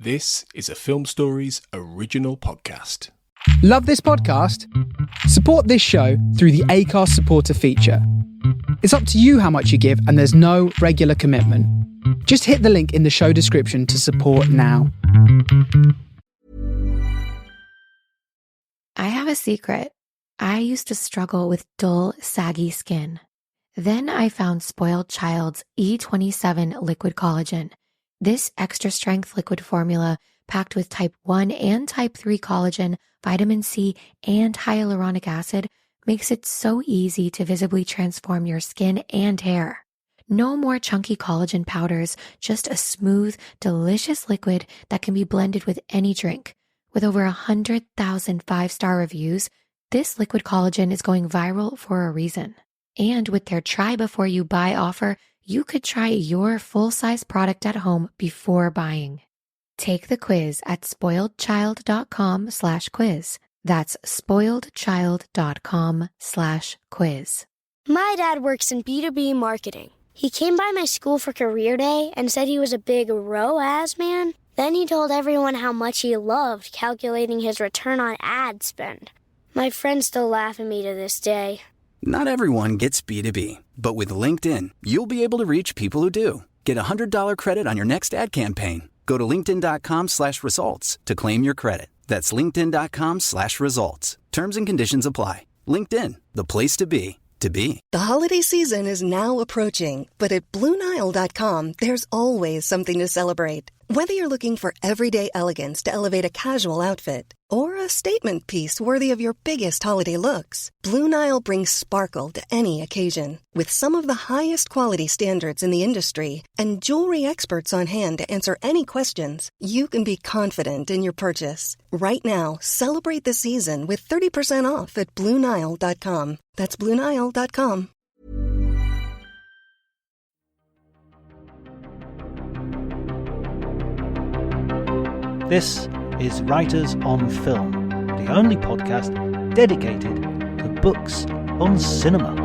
This is a Film Stories original podcast. Love this podcast? Support this show through the Acast supporter feature. It's up to you how much you give, and there's no regular commitment. Just hit the link in the show description to support now. I have a secret. I used to struggle with dull, saggy skin. Then I found Spoiled Child's E27 liquid collagen. This extra strength liquid formula, packed with type 1 and type 3 collagen, vitamin C, and hyaluronic acid, makes it so easy to visibly transform your skin and hair. No more chunky collagen powders, just a smooth, delicious liquid that can be blended with any drink. With over 100,000 five-star reviews, this liquid collagen is going viral for a reason. And with their try before you buy offer, you could try your full-size product at home before buying. Take the quiz at spoiledchild.com/quiz. That's spoiledchild.com/quiz. My dad works in B2B marketing. He came by my school for career day and said he was a big ROAS man. Then he told everyone how much he loved calculating his return on ad spend. My friends still laugh at me to this day. Not everyone gets B2B, but with LinkedIn, you'll be able to reach people who do. Get a $100 credit on your next ad campaign. Go to linkedin.com/results to claim your credit. That's linkedin.com/results. Terms and conditions apply. LinkedIn, the place to be, to be. The holiday season is now approaching, but at BlueNile.com, there's always something to celebrate. Whether you're looking for everyday elegance to elevate a casual outfit or a statement piece worthy of your biggest holiday looks, Blue Nile brings sparkle to any occasion. With some of the highest quality standards in the industry and jewelry experts on hand to answer any questions, you can be confident in your purchase. Right now, celebrate the season with 30% off at BlueNile.com. That's BlueNile.com. This is Writers on Film, the only podcast dedicated to books on cinema.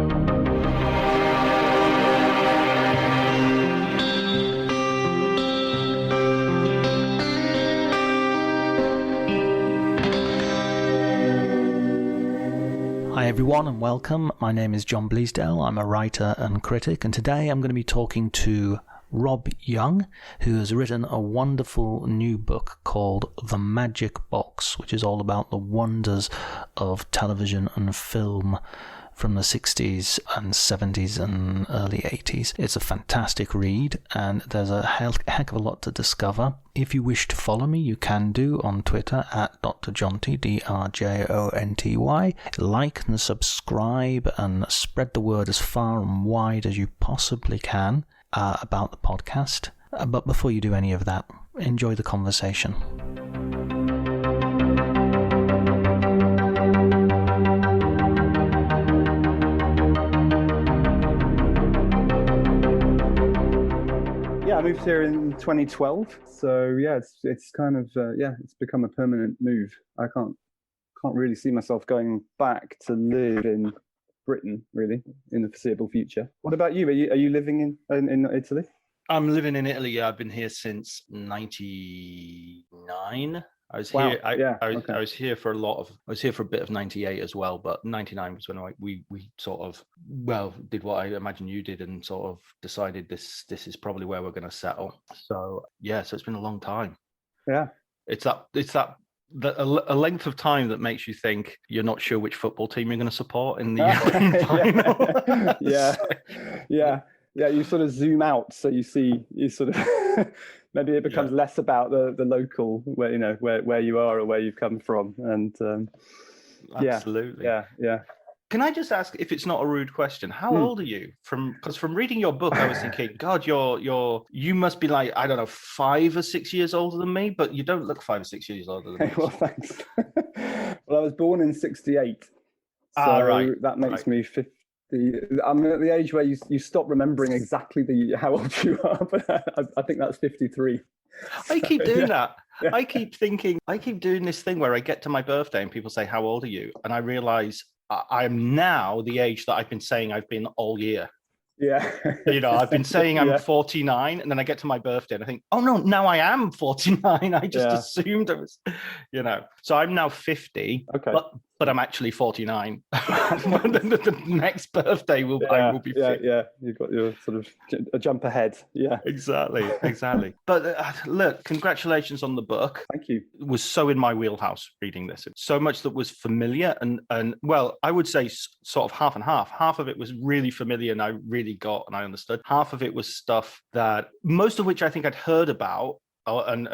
Hi everyone and welcome. My name is John Bleasdale. I'm a writer and critic, and today I'm going to be talking to Rob Young, who has written a wonderful new book called The Magic Box, which is all about the wonders of television and film from the 60s and 70s and early 80s. It's a fantastic read, and there's a heck of a lot to discover. If you wish to follow me, you can do on Twitter at Dr. Jonty, DRJONTY. Like and subscribe and spread the word as far and wide as you possibly can about the podcast. But before you do any of that, enjoy the conversation. Yeah, I moved here in 2012, so yeah, it's kind of it's become a permanent move. I can't really see myself going back to live in Britain really in the foreseeable future. What about you? Are you living in Italy? I'm living in Italy. I was here since '99. I was here. I was here for a bit of '98 as well, but '99 was when we sort of did what I imagine you did and sort of decided this is probably where we're going to settle. So so it's been a long time. Yeah, it's that a length of time that makes you think you're not sure which football team you're going to support in the final. Yeah. You sort of zoom out, so you sort of maybe it becomes less about the local where you are or where you've come from, and absolutely, yeah. Can I just ask, if it's not a rude question, how old are you? Because from reading your book, I was thinking, God, you must be like, I don't know, 5 or 6 years older than me, but you don't look 5 or 6 years older than me. Well, thanks. Well, I was born in '68, so that makes me 50. I'm at the age where you stop remembering exactly how old you are, but I think that's 53. I keep doing that. I keep doing this thing where I get to my birthday and people say, how old are you? And I realize I am now the age that I've been saying I've been all year. Yeah. I've been saying I'm Yeah. 49, and then I get to my birthday and I think, oh no, now I am 49. I just assumed it was, So I'm now 50, Okay. but I'm actually 49. The next birthday I will be 50. Yeah. You've got your sort of a jump ahead. Yeah. Exactly. But look, congratulations on the book. Thank you. It was so in my wheelhouse reading this. So much that was familiar and well, I would say sort of half and half. Half of it was really familiar and I really got and I understood. Half of it was stuff that most of which I think I'd heard about and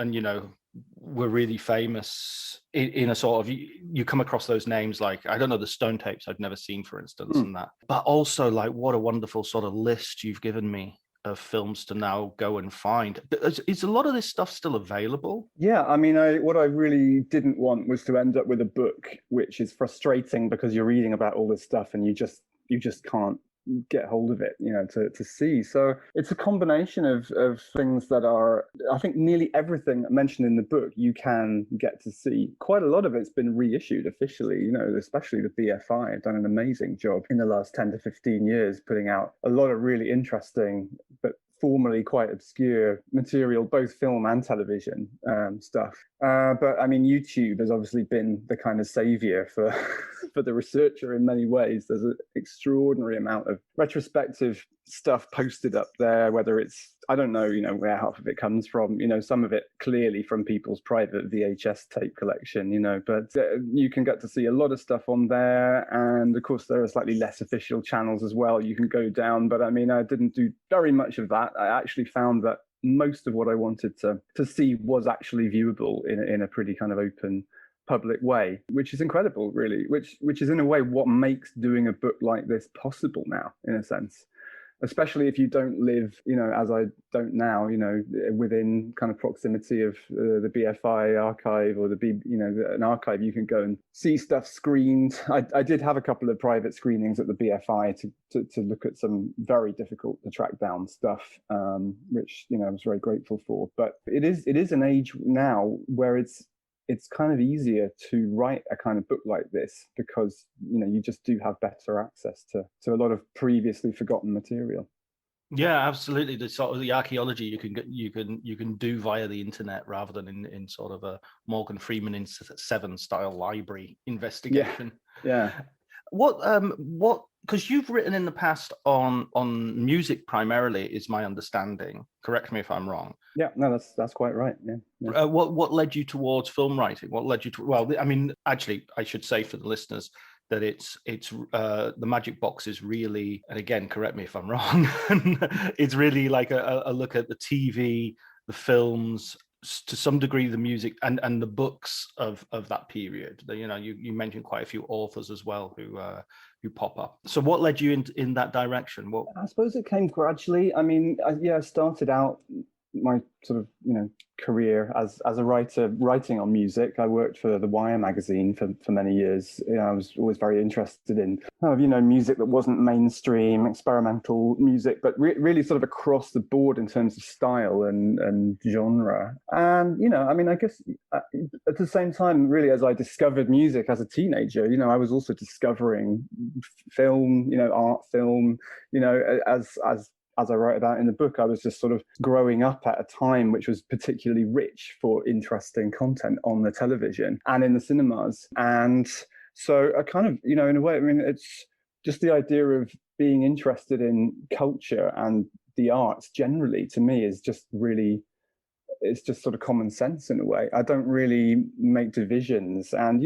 were really famous in a sort of, you come across those names like, I don't know, the Stone Tapes I'd never seen, for instance, and that. But also like, what a wonderful sort of list you've given me of films to now go and find. Is a lot of this stuff still available? Yeah, I mean, what I really didn't want was to end up with a book which is frustrating because you're reading about all this stuff and you just can't get hold of it, to see. So it's a combination of things that are, I think nearly everything mentioned in the book you can get to see. Quite a lot of it's been reissued officially, especially the BFI have done an amazing job in the last 10 to 15 years, putting out a lot of really interesting but formerly quite obscure material, both film and television stuff. But I mean, YouTube has obviously been the kind of savior for for the researcher in many ways. There's an extraordinary amount of retrospective stuff posted up there, whether it's, I don't know, where half of it comes from, some of it clearly from people's private VHS tape collection, but you can get to see a lot of stuff on there. And of course, there are slightly less official channels as well you can go down. But I mean, I didn't do very much of that. I actually found that most of what I wanted to see was actually viewable in a pretty kind of open public way, which is incredible, really, which is in a way what makes doing a book like this possible now, in a sense, especially if you don't live, as I don't now, within kind of proximity of the BFI archive or an archive you can go and see stuff screened. I did have a couple of private screenings at the BFI to look at some very difficult to track down stuff, which, I was very grateful for. But it is an age now where it's kind of easier to write a kind of book like this because you just do have better access to a lot of previously forgotten material. Yeah, absolutely. The sort of the archaeology you can do via the internet rather than in sort of a Morgan Freeman in Seven style library investigation. Yeah. What? Because you've written in the past on music primarily, is my understanding. Correct me if I'm wrong. Yeah, no, that's quite right. Yeah. What led you towards film writing? What led you to? Well, I mean, actually, I should say for the listeners that it's the Magic Box is really, and again, correct me if I'm wrong. It's really like a look at the TV, the films, to some degree the music and the books of that period. You mentioned quite a few authors as well who pop up. So what led you in that direction? What? I suppose it came gradually. I mean, I started out my sort of career as a writer writing on music. I worked for the Wire magazine for many years. I was always very interested in music that wasn't mainstream, experimental music, but really sort of across the board in terms of style and genre. And I mean, I guess at the same time, really, as I discovered music as a teenager, I was also discovering film, art film, as I write about in the book. I was just sort of growing up at a time which was particularly rich for interesting content on the television and in the cinemas. And so I kind of, in a way, I mean, it's just the idea of being interested in culture and the arts generally, to me, is just really, it's just sort of common sense in a way. I don't really make divisions. And,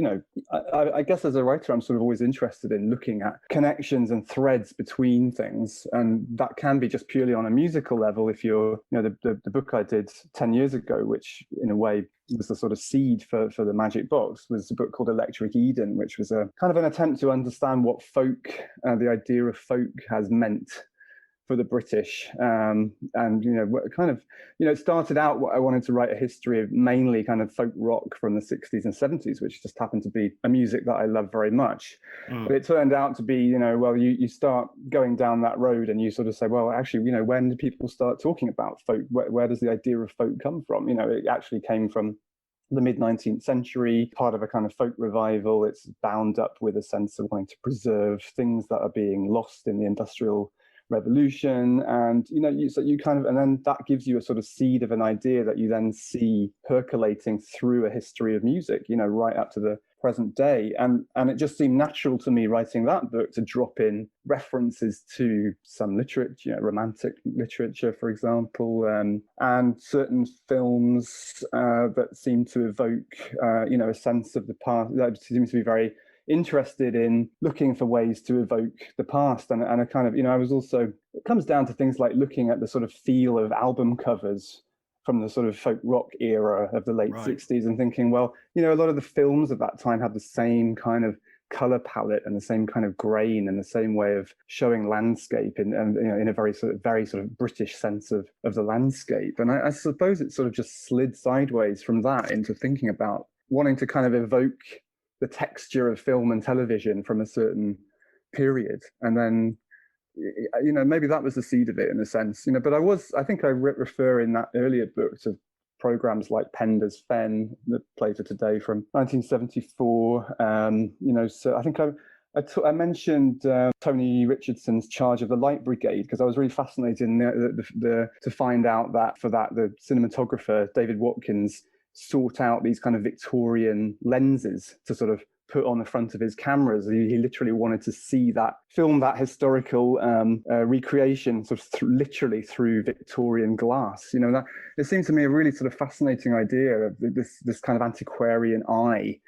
I guess as a writer, I'm sort of always interested in looking at connections and threads between things. And that can be just purely on a musical level. If you're, the book I did 10 years ago, which in a way was the sort of seed for the Magic Box, was a book called Electric Eden, which was a kind of an attempt to understand what folk, the idea of folk has meant for the British. And, it started out what I wanted to write a history of mainly kind of folk rock from the 60s and 70s, which just happened to be a music that I love very much. But it turned out to be, you start going down that road and you sort of say, well, actually, when did people start talking about folk? Where does the idea of folk come from? It actually came from the mid-19th century, part of a kind of folk revival. It's bound up with a sense of wanting to preserve things that are being lost in the industrial Revolution, and and then that gives you a sort of seed of an idea that you then see percolating through a history of music, right up to the present day. And it just seemed natural to me writing that book to drop in references to some literature, romantic literature, for example, and certain films that seem to evoke, a sense of the past. That seems to be very interested in looking for ways to evoke the past, and a kind of, I was also, it comes down to things like looking at the sort of feel of album covers from the sort of folk rock era of the late 60s and thinking, well, a lot of the films of that time had the same kind of color palette and the same kind of grain and the same way of showing landscape in a very sort of British sense of the landscape. And I suppose it sort of just slid sideways from that into thinking about wanting to kind of evoke the texture of film and television from a certain period. And then, maybe that was the seed of it in a sense, but I think I refer in that earlier book to programs like Pender's Fen, the Play for Today from 1974. So I think I mentioned Tony Richardson's Charge of the Light Brigade, because I was really fascinated in to find out that for that, the cinematographer, David Watkins, sought out these kind of Victorian lenses to sort of put on the front of his cameras. He literally wanted to film that historical recreation sort of literally through Victorian glass. That it seemed to me a really sort of fascinating idea of this kind of antiquarian eye.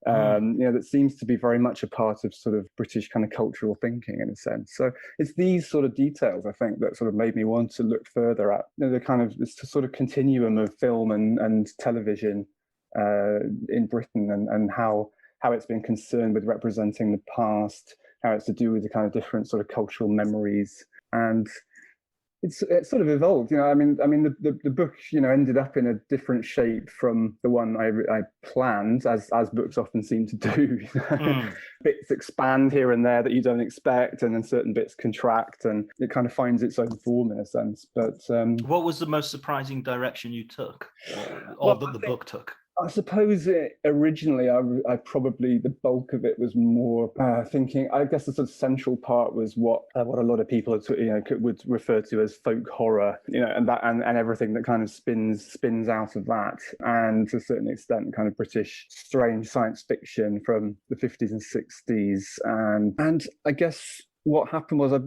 That seems to be very much a part of sort of British kind of cultural thinking in a sense. So it's these sort of details, I think, that sort of made me want to look further at the kind of this sort of continuum of film and television in Britain, and how it's been concerned with representing the past, how it's to do with the kind of different sort of cultural memories. And it's sort of evolved, the book, ended up in a different shape from the one I planned, as books often seem to do. Bits expand here and there that you don't expect, and then certain bits contract, and it kind of finds its own form in a sense. But what was the most surprising direction you took, the book took? I suppose originally, I probably, the bulk of it was more thinking. I guess the sort of central part was what a lot of people would refer to as folk horror, and everything that kind of spins out of that, and to a certain extent, kind of British strange science fiction from the 50s and 60s, and I guess. What happened was I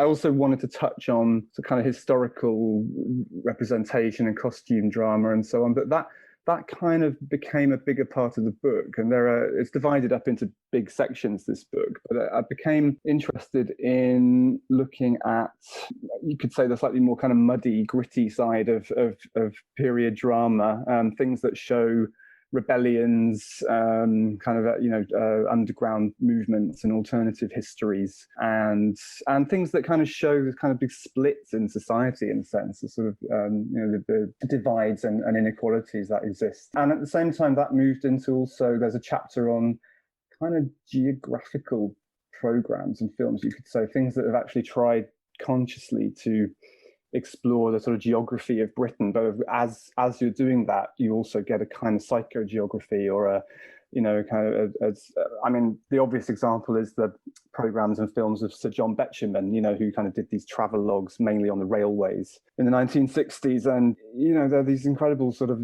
also wanted to touch on the kind of historical representation and costume drama and so on, but that kind of became a bigger part of the book, and it's divided up into big sections, this book. But I became interested in looking at, you could say, the slightly more kind of muddy, gritty side of period drama, things that show rebellions, underground movements and alternative histories, and things that kind of show the kind of big splits in society, in a sense, the sort of the divides and inequalities that exist. And at the same time, that moved into also, there's a chapter on kind of geographical programs and films, you could say, things that have actually tried consciously to explore the sort of geography of Britain, but as you're doing that, you also get a kind of psychogeography, or the obvious example is the programs and films of Sir John Betjeman, who kind of did these travelogues mainly on the railways in the 1960s, and there are these incredible sort of,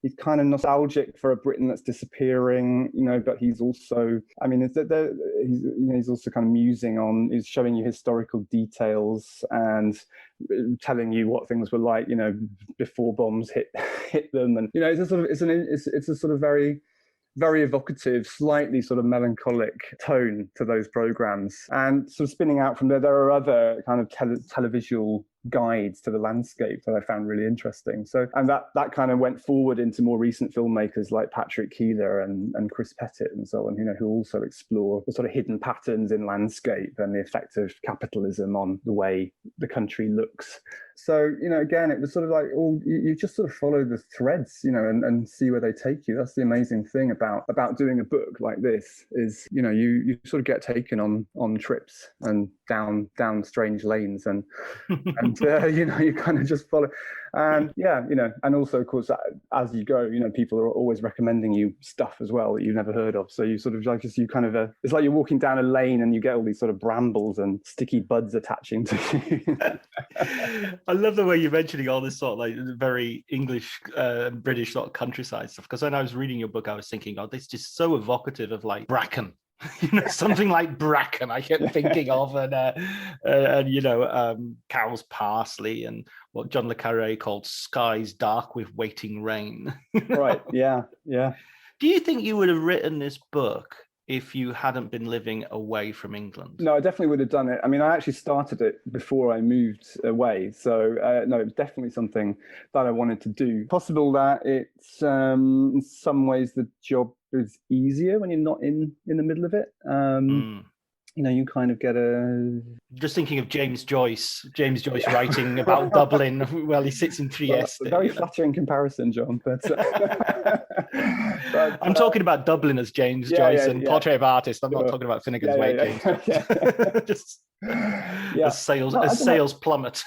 he's kind of nostalgic for a Britain that's disappearing, but he's also, he's also kind of musing on, he's showing you historical details and telling you what things were like, before bombs hit them, and it's a sort of very, very evocative, slightly sort of melancholic tone to those programs. And sort of spinning out from there are other kind of televisual guides to the landscape that I found really interesting. So, and that kind of went forward into more recent filmmakers like Patrick Keeler and Chris Pettit and so on, who also explore the sort of hidden patterns in landscape and the effect of capitalism on the way the country looks. So, again, it was sort of like you just sort of follow the threads, and see where they take you. That's the amazing thing about doing a book like this is, you sort of get taken on trips and down strange lanes, and and you kind of just follow. And and also, of course, as you go, people are always recommending you stuff as well that you've never heard of. So you sort of it's like you're walking down a lane and you get all these sort of brambles and sticky buds attaching to you. I love the way you're mentioning all this sort of like very English, British sort of countryside stuff. Because when I was reading your book, I was thinking, oh, this is just so evocative of like Bracken. Something like Bracken I kept thinking of, and cow's parsley, and what John le Carré called skies dark with waiting rain. Right. Yeah. Do you think you would have written this book if you hadn't been living away from England? No, I definitely would have done it. I mean, I actually started it before I moved away. So, no, it was definitely something that I wanted to do. Possible that it's, in some ways, the job is easier when you're not in the middle of it. You kind of get Just thinking of James Joyce writing about Dublin while he sits in Trieste. Very flattering comparison, John. But, I'm talking about Dublin as James Joyce and Portrait of Artist. I'm not talking about Finnegan's Wake. Just a sales plummet.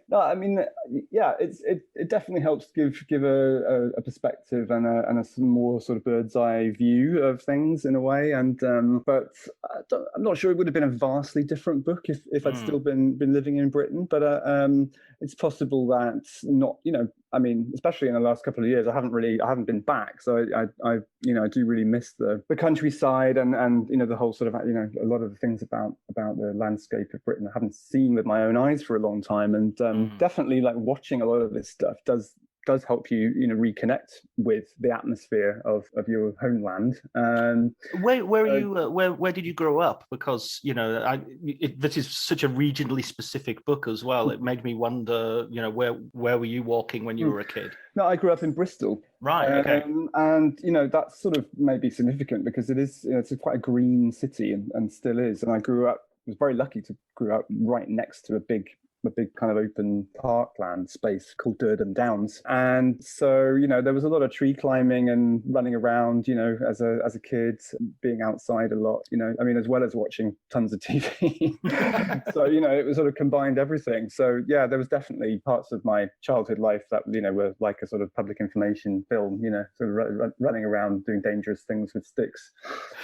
No, I mean, it definitely helps give a perspective and a more sort of bird's eye view of things in a way. And but I'm not sure it would have been a vastly different book if I'd still been living in Britain. But it's possible that not, I mean, especially in the last couple of years, I haven't been back. So I do really miss the countryside and the whole sort of, a lot of the things about the landscape of Britain I haven't seen with my own eyes for a long time. And definitely like watching a lot of this stuff does help you, reconnect with the atmosphere of your homeland. Where did you grow up? Because this is such a regionally specific book as well. It made me wonder, where were you walking when you were a kid? No, I grew up in Bristol. Right. Okay. And that's sort of maybe significant because it is, it's quite a green city and still is. And I was very lucky to grow up right next to a big kind of open parkland space called Durham Downs. And so, there was a lot of tree climbing and running around, as a kid, being outside a lot, I mean, as well as watching tons of TV. So, it was sort of combined everything. So, yeah, there was definitely parts of my childhood life that, were like a sort of public information film, sort of running around doing dangerous things with sticks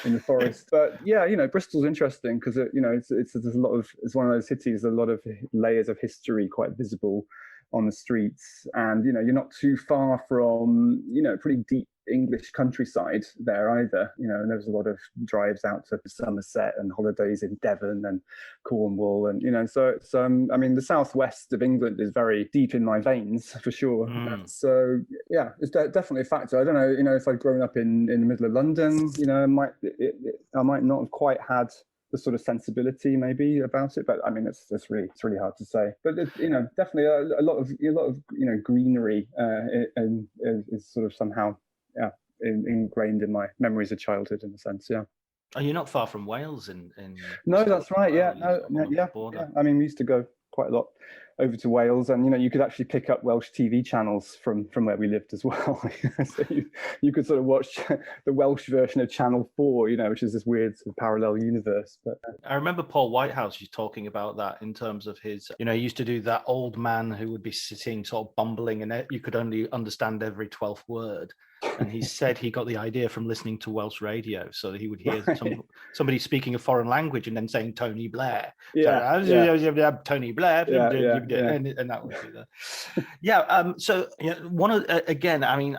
in the forest. But yeah, Bristol's interesting because, it's one of those cities, a lot of layers of history quite visible on the streets, and you're not too far from pretty deep English countryside there either, and there's a lot of drives out to Somerset and holidays in Devon and Cornwall, and so it's I mean the southwest of England is very deep in my veins for sure. So yeah, it's definitely a factor. I don't know, if I'd grown up in the middle of London, I might not have quite had the sort of sensibility maybe about it, but I mean it's really hard to say. But definitely a lot of greenery is sort of somehow ingrained in my memories of childhood in a sense. Yeah. Are you not far from Wales? No, that's right. Yeah, yeah. I mean, we used to go quite a lot over to Wales, and you could actually pick up Welsh TV channels from where we lived as well. So you could sort of watch the Welsh version of Channel 4, which is this weird sort of parallel universe. But I remember Paul Whitehouse talking about that in terms of his, he used to do that old man who would be sitting sort of bumbling, and you could only understand every 12th word. And he said he got the idea from listening to Welsh radio, so that he would hear somebody speaking a foreign language and then saying Tony Blair. Tony Blair, and that would be the. Yeah. So one of again, I mean,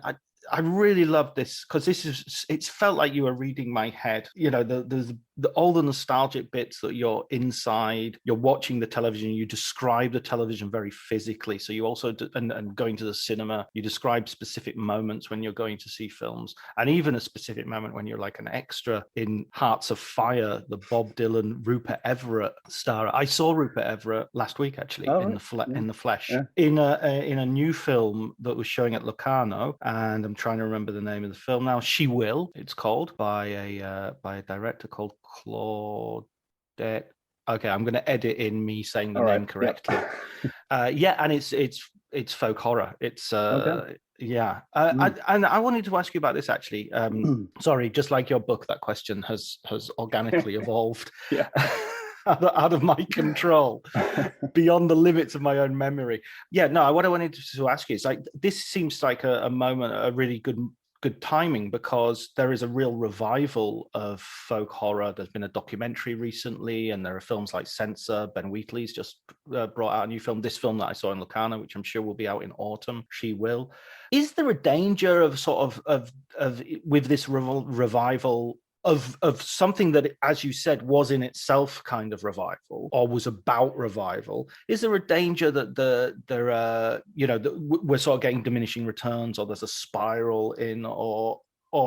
I really love this because it's felt like you were reading my head. There's all the nostalgic bits that you're inside, you're watching the television, you describe the television very physically. So you also, and going to the cinema, you describe specific moments when you're going to see films, and even a specific moment when you're like an extra in Hearts of Fire, the Bob Dylan, Rupert Everett star. I saw Rupert Everett last week, actually, in the flesh, in a new film that was showing at Locarno, and I'm trying to remember the name of the film now. She Will, it's called, by a director called Claude. Okay, I'm going to edit in me saying the name correctly. And it's folk horror. It's and I wanted to ask you about this actually. Sorry, just like your book, that question has organically evolved. out of my control, beyond the limits of my own memory. Yeah, no, what I wanted to ask you is, like, this seems like a moment, a really good timing, because there is a real revival of folk horror. There's been a documentary recently, and there are films like Censor. Ben Wheatley's just brought out a new film. This film that I saw in Locarno, which I'm sure will be out in autumn, She Will. Is there a danger of sort of with this revival of something that, as you said, was in itself kind of revival, or was about revival? Is there a danger that we're sort of getting diminishing returns, or there's a spiral in, or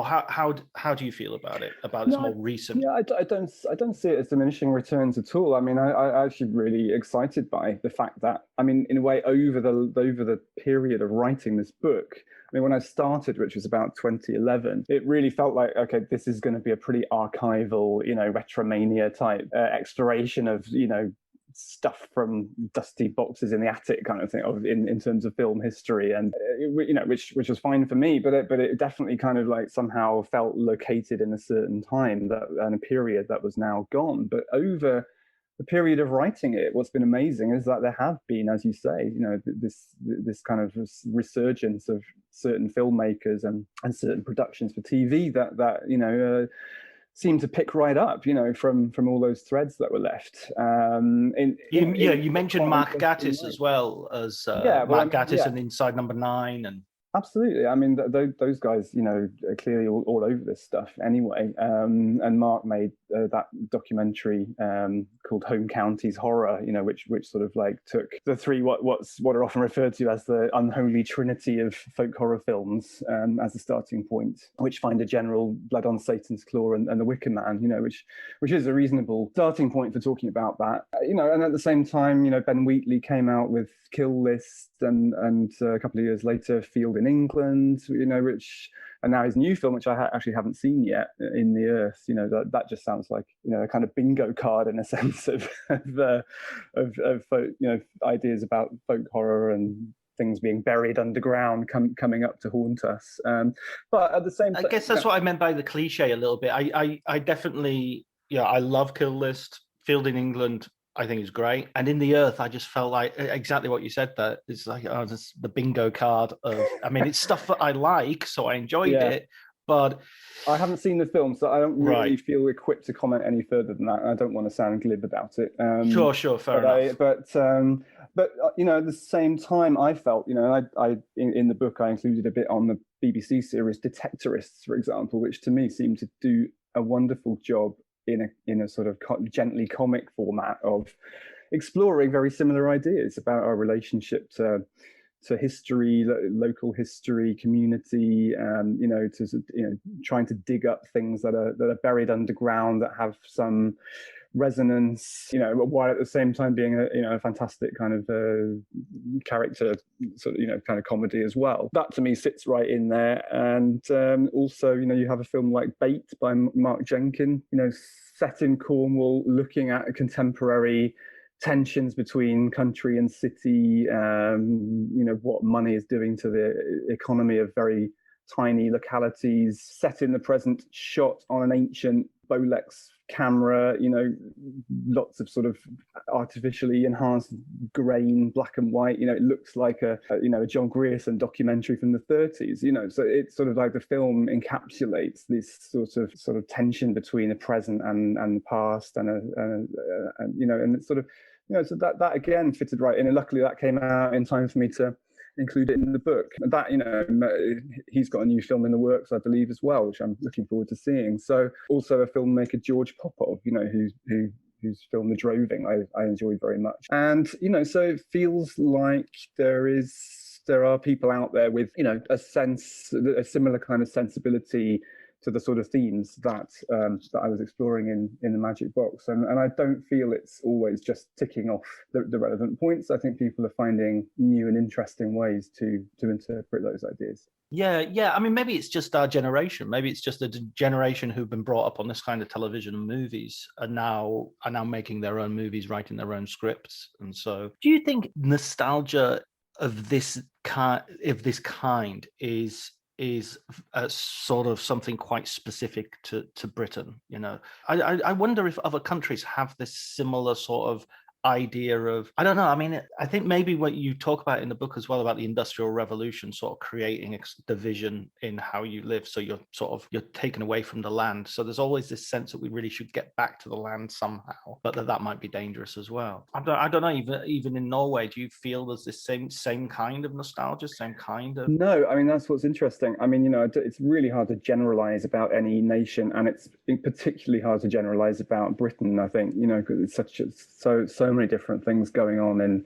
how do you feel about it, about this more recent? Yeah, I don't see it as diminishing returns at all. I mean, I actually really excited by the fact that, I mean, in a way, over the period of writing this book, I mean, when I started, which was about 2011, it really felt like, okay, this is going to be a pretty archival, Retromania type exploration of, stuff from dusty boxes in the attic kind of thing, in terms of film history, and which was fine for me, but it definitely kind of like somehow felt located in a certain time and a period that was now gone. But over the period of writing it, what's been amazing is that there have been, as you say, this kind of resurgence of certain filmmakers and certain productions for TV that seem to pick right up, from all those threads that were left. You mentioned Mark Gatiss as well as Mark Gatiss and Inside Number 9 and. Absolutely. I mean, those guys, are clearly all over this stuff anyway. And Mark made that documentary called Home Counties Horror, which sort of like took the three what are often referred to as the unholy trinity of folk horror films as a starting point, which find a general Blood on Satan's Claw and the Wicker Man, which is a reasonable starting point for talking about that. And at the same time, Ben Wheatley came out with Kill List and a couple of years later, Field in England, and now his new film, which I actually haven't seen yet, In the Earth. That just sounds like a kind of bingo card in a sense of folk, ideas about folk horror and things being buried underground coming up to haunt us. But at the same time, I guess that's what I meant by the cliche a little bit. I definitely, I love Kill List. Field in England, I think is great. And In the Earth, I just felt like exactly what you said there. It's like, this the bingo card of, I mean, it's stuff that I like, so I enjoyed it, but I haven't seen the film, so I don't really feel equipped to comment any further than that. I don't want to sound glib about it. Sure, fair enough. But at the same time, I felt, I in the book, I included a bit on the BBC series Detectorists, for example, which to me seemed to do a wonderful job in a sort of gently comic format of exploring very similar ideas about our relationship to history, local history, community, trying to dig up things that are buried underground that have some resonance, while at the same time being a fantastic kind of character sort of kind of comedy as well. That to me sits right in there. And also you have a film like Bait by Mark Jenkin, set in Cornwall, looking at contemporary tensions between country and city, what money is doing to the economy of very tiny localities, set in the present, shot on an ancient Bolex camera, lots of sort of artificially enhanced grain, black and white. It looks like a John Grierson documentary from the 30s. So it's sort of like the film encapsulates this sort of tension between the present and the past, and it's sort of so that again fitted right in. And luckily that came out in time for me to include it in the book. That, he's got a new film in the works, I believe, as well, which I'm looking forward to seeing. So also a filmmaker, George Popov, who's filmed The Droving, I enjoyed very much. And, so it feels like there are people out there with, a similar kind of sensibility to the sort of themes that I was exploring in the Magic Box. And I don't feel it's always just ticking off the relevant points. I think people are finding new and interesting ways to interpret those ideas. Yeah. I mean, maybe it's just our generation. Maybe it's just a generation who've been brought up on this kind of television and movies are now making their own movies, writing their own scripts. And so do you think nostalgia of this kind is is sort of something quite specific to Britain. I wonder if other countries have this similar sort of idea of, I don't know. I mean, I think maybe what you talk about in the book as well about the Industrial Revolution, sort of creating division in how you live. So you're taken away from the land. So there's always this sense that we really should get back to the land somehow, but that might be dangerous as well. I don't know. Even in Norway, do you feel there's this same kind of nostalgia, same kind of? No, I mean, that's what's interesting. I mean, it's really hard to generalize about any nation, and it's particularly hard to generalize about Britain, I think, because it's so many different things going on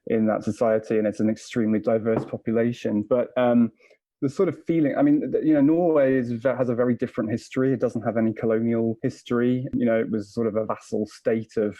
in that society, and it's an extremely diverse population. But the sort of feeling, I mean, Norway has a very different history. It doesn't have any colonial history. It was sort of a vassal state of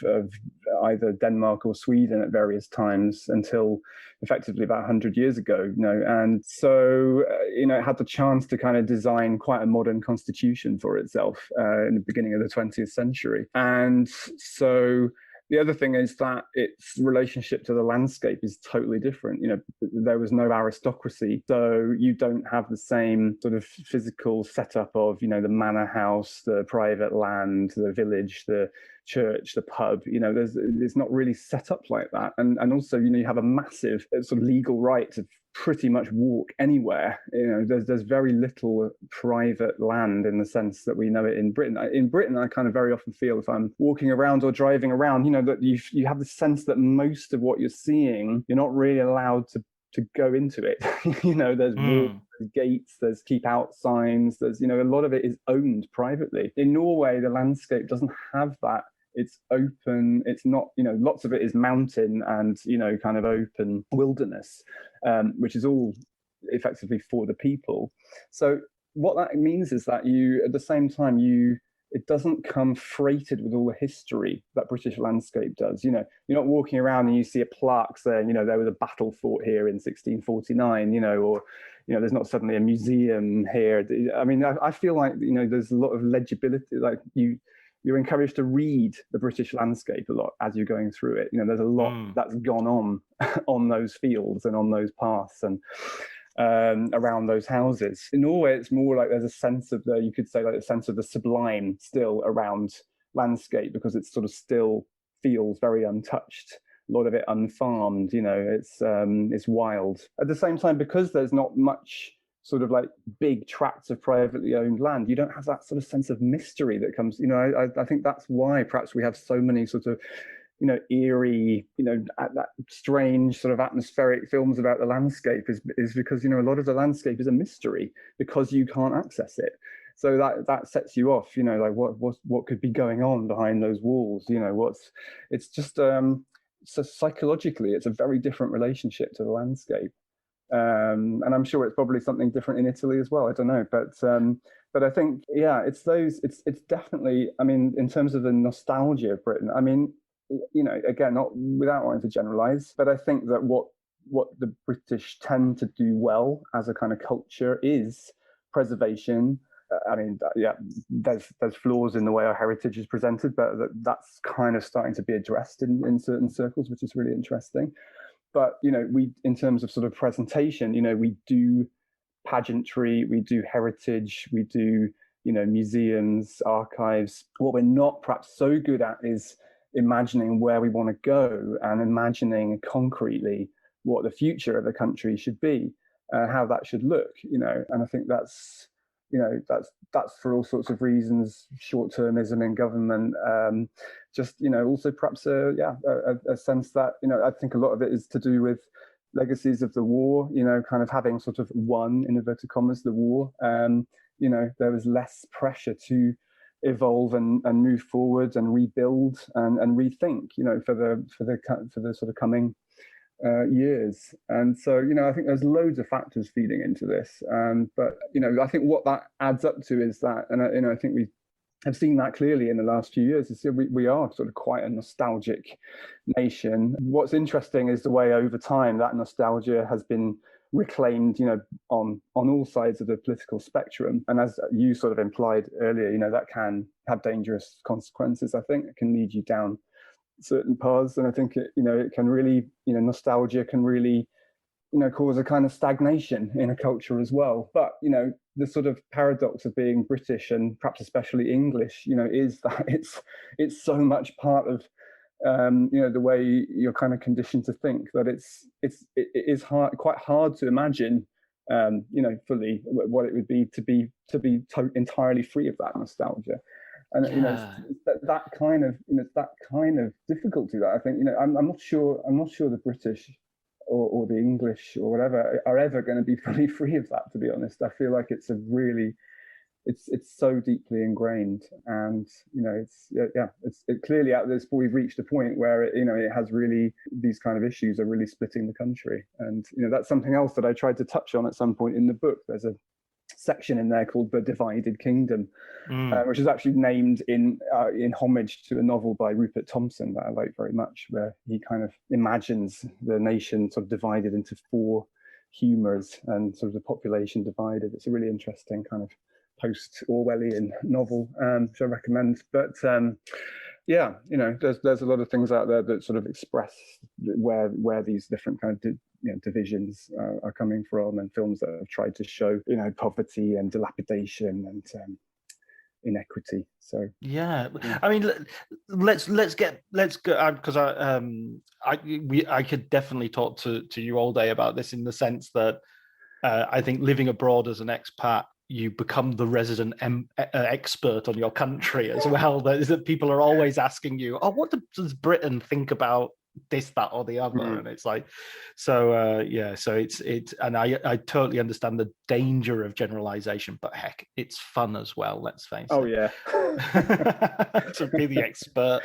either Denmark or Sweden at various times until effectively about 100 years ago. And so, it had the chance to kind of design quite a modern constitution for itself in the beginning of the 20th century. And so the other thing is that its relationship to the landscape is totally different. There was no aristocracy, so you don't have the same sort of physical setup of, the manor house, the private land, the village, the church, the pub. It's not really set up like that. And also, you have a massive sort of legal right to pretty much walk anywhere. There's very little private land in the sense that we know it in Britain. In Britain, I kind of very often feel if I'm walking around or driving around, that you have the sense that most of what you're seeing, you're not really allowed to go into it. There's walls, there's gates, there's keep out signs, there's, a lot of it is owned privately. In Norway, the landscape doesn't have that. It's open. It's not, lots of it is mountain and, kind of open wilderness, which is all effectively for the people. So what that means is that at the same time, it doesn't come freighted with all the history that British landscape does. You're not walking around and you see a plaque saying, there was a battle fought here in 1649, or, there's not suddenly a museum here. I mean, I feel like, there's a lot of legibility, like you're encouraged to read the British landscape a lot as you're going through it. There's a lot that's gone on those fields and on those paths and around those houses. In Norway, it's more like there's a sense of you could say like a sense of the sublime still around landscape, because it sort of still feels very untouched. A lot of it unfarmed, it's wild. At the same time, because there's not much sort of like big tracts of privately owned land, you don't have that sort of sense of mystery that comes, I think that's why perhaps we have so many sort of, eerie, that strange sort of atmospheric films about the landscape is because, a lot of the landscape is a mystery because you can't access it. So that sets you off, like what could be going on behind those walls, it's just, so psychologically, it's a very different relationship to the landscape. And I'm sure it's probably something different in Italy as well. I don't know, but I think, it's definitely, I mean, in terms of the nostalgia of Britain, I mean, again, not without wanting to generalize, but I think that what the British tend to do well as a kind of culture is preservation. I mean, there's flaws in the way our heritage is presented, but that's kind of starting to be addressed in certain circles, which is really interesting. But, we, in terms of sort of presentation, we do pageantry, we do heritage, we do, museums, archives. What we're not perhaps so good at is imagining where we want to go and imagining concretely what the future of the country should be, how that should look, and I think that's, that's for all sorts of reasons, short-termism in government, just, also perhaps a sense that, I think a lot of it is to do with legacies of the war, kind of having sort of won, in inverted commas, the war. There was less pressure to evolve and move forward and rebuild and rethink, for the sort of coming years. And so, I think there's loads of factors feeding into this. But, I think what that adds up to is that, and I think we have seen that clearly in the last few years, is we are sort of quite a nostalgic nation. What's interesting is the way over time that nostalgia has been reclaimed, on all sides of the political spectrum. And as you sort of implied earlier, that can have dangerous consequences. I think it can lead you down certain paths, and I think it can really, nostalgia can really cause a kind of stagnation in a culture as well. But the sort of paradox of being British and perhaps especially English, is that it's so much part of the way you're kind of conditioned to think, that it is quite hard to imagine fully what it would be to be entirely free of that nostalgia. And it's that kind of difficulty that I think I'm not sure the British or the English or whatever are ever going to be fully free of that, to be honest. I feel like it's so deeply ingrained, and it's clearly at this point we've reached a point where it has really, these kind of issues are really splitting the country. And that's something else that I tried to touch on at some point in the book. There's a section in there called The Divided Kingdom, which is actually named in homage to a novel by Rupert Thompson that I like very much, where he kind of imagines the nation sort of divided into 4 humours and sort of the population divided. It's a really interesting kind of post-Orwellian novel, which I recommend. But there's a lot of things out there that sort of express where these different kind of divisions are coming from, and films that have tried to show poverty and dilapidation and inequity. So I mean, let's go, because I could definitely talk to you all day about this, in the sense that I think living abroad as an expat, you become the resident expert on your country as well. That people are always asking you, what does Britain think about this, that, or the other? And it's like, so it's and I totally understand the danger of generalization, but heck, it's fun as well, let's face it. Oh yeah. To be the expert.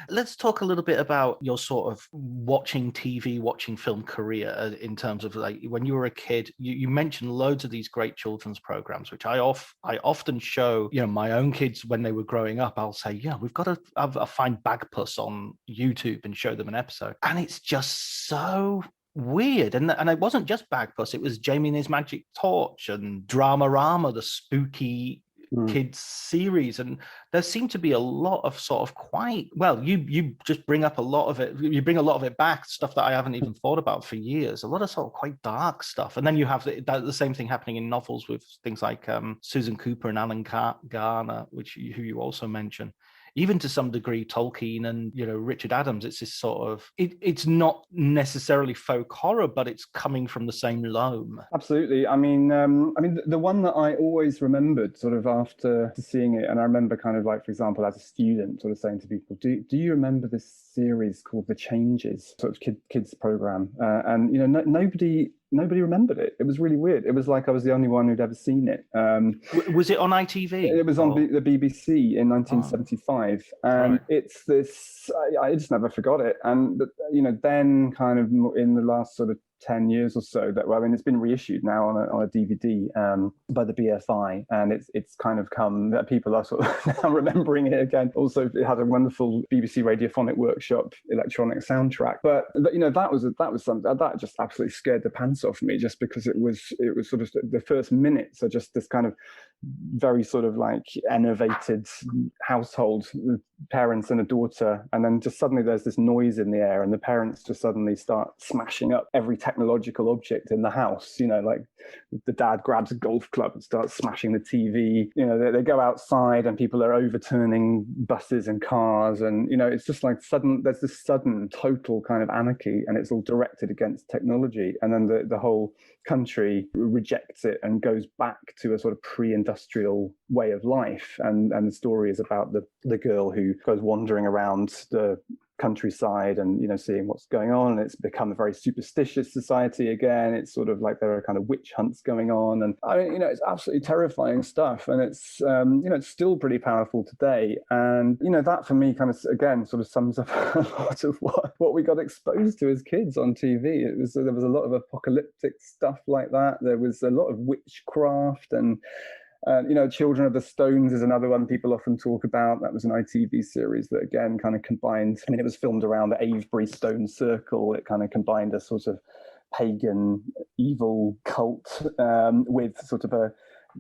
Let's talk a little bit about your sort of watching film career, in terms of like when you were a kid. You mentioned loads of these great children's programs, which I often show my own kids when they were growing up. I'll say, we've got to find Bagpuss on YouTube and show them an episode, and it's just so weird. And it wasn't just Bagpuss, it was Jamie and His Magic Torch and Dramarama, the spooky kids series. And there seemed to be a lot of sort of quite, well, you just bring up a lot of it, you bring a lot of it back, stuff that I haven't even thought about for years, a lot of sort of quite dark stuff. And then you have the same thing happening in novels with things like Susan Cooper and Alan Garner, who you also mention. Even to some degree, Tolkien and Richard Adams. It's this sort of it's not necessarily folk horror, but it's coming from the same loam. Absolutely. I mean, the one that I always remembered, sort of after seeing it, and I remember kind of like, for example, as a student, sort of saying to people, "Do you remember this series called The Changes?" Sort of kids program, and nobody remembered it. It was really weird. It was like I was the only one who'd ever seen it. Was it on ITV? It was on the BBC in 1975, and it's this. I just never forgot it. And then kind of in the last sort of 10 years or so, it's been reissued now on a DVD by the BFI, and it's kind of come, people are sort of now remembering it again. Also, it had a wonderful BBC Radiophonic Workshop electronic soundtrack, but that was something that just absolutely scared the pants off me, just because it was sort of the first minutes are just this kind of very sort of like enervated household, parents and a daughter, and then just suddenly there's this noise in the air, and the parents just suddenly start smashing up every technological object in the house. Like the dad grabs a golf club and starts smashing the TV. They go outside and people are overturning buses and cars, and it's just like there's this sudden total kind of anarchy, and it's all directed against technology. And then the whole country rejects it and goes back to a sort of pre-industrial way of life. And the story is about the girl who goes wandering around the countryside and seeing what's going on, and it's become a very superstitious society again. It's sort of like there are kind of witch hunts going on, and it's absolutely terrifying stuff, and it's it's still pretty powerful today. And that for me kind of again sort of sums up a lot of what we got exposed to as kids on TV. There was a lot of apocalyptic stuff like that. There was a lot of witchcraft, and Children of the Stones is another one people often talk about. That was an ITV series that again kind of combined, it was filmed around the Avebury Stone Circle. It kind of combined a sort of pagan evil cult with sort of a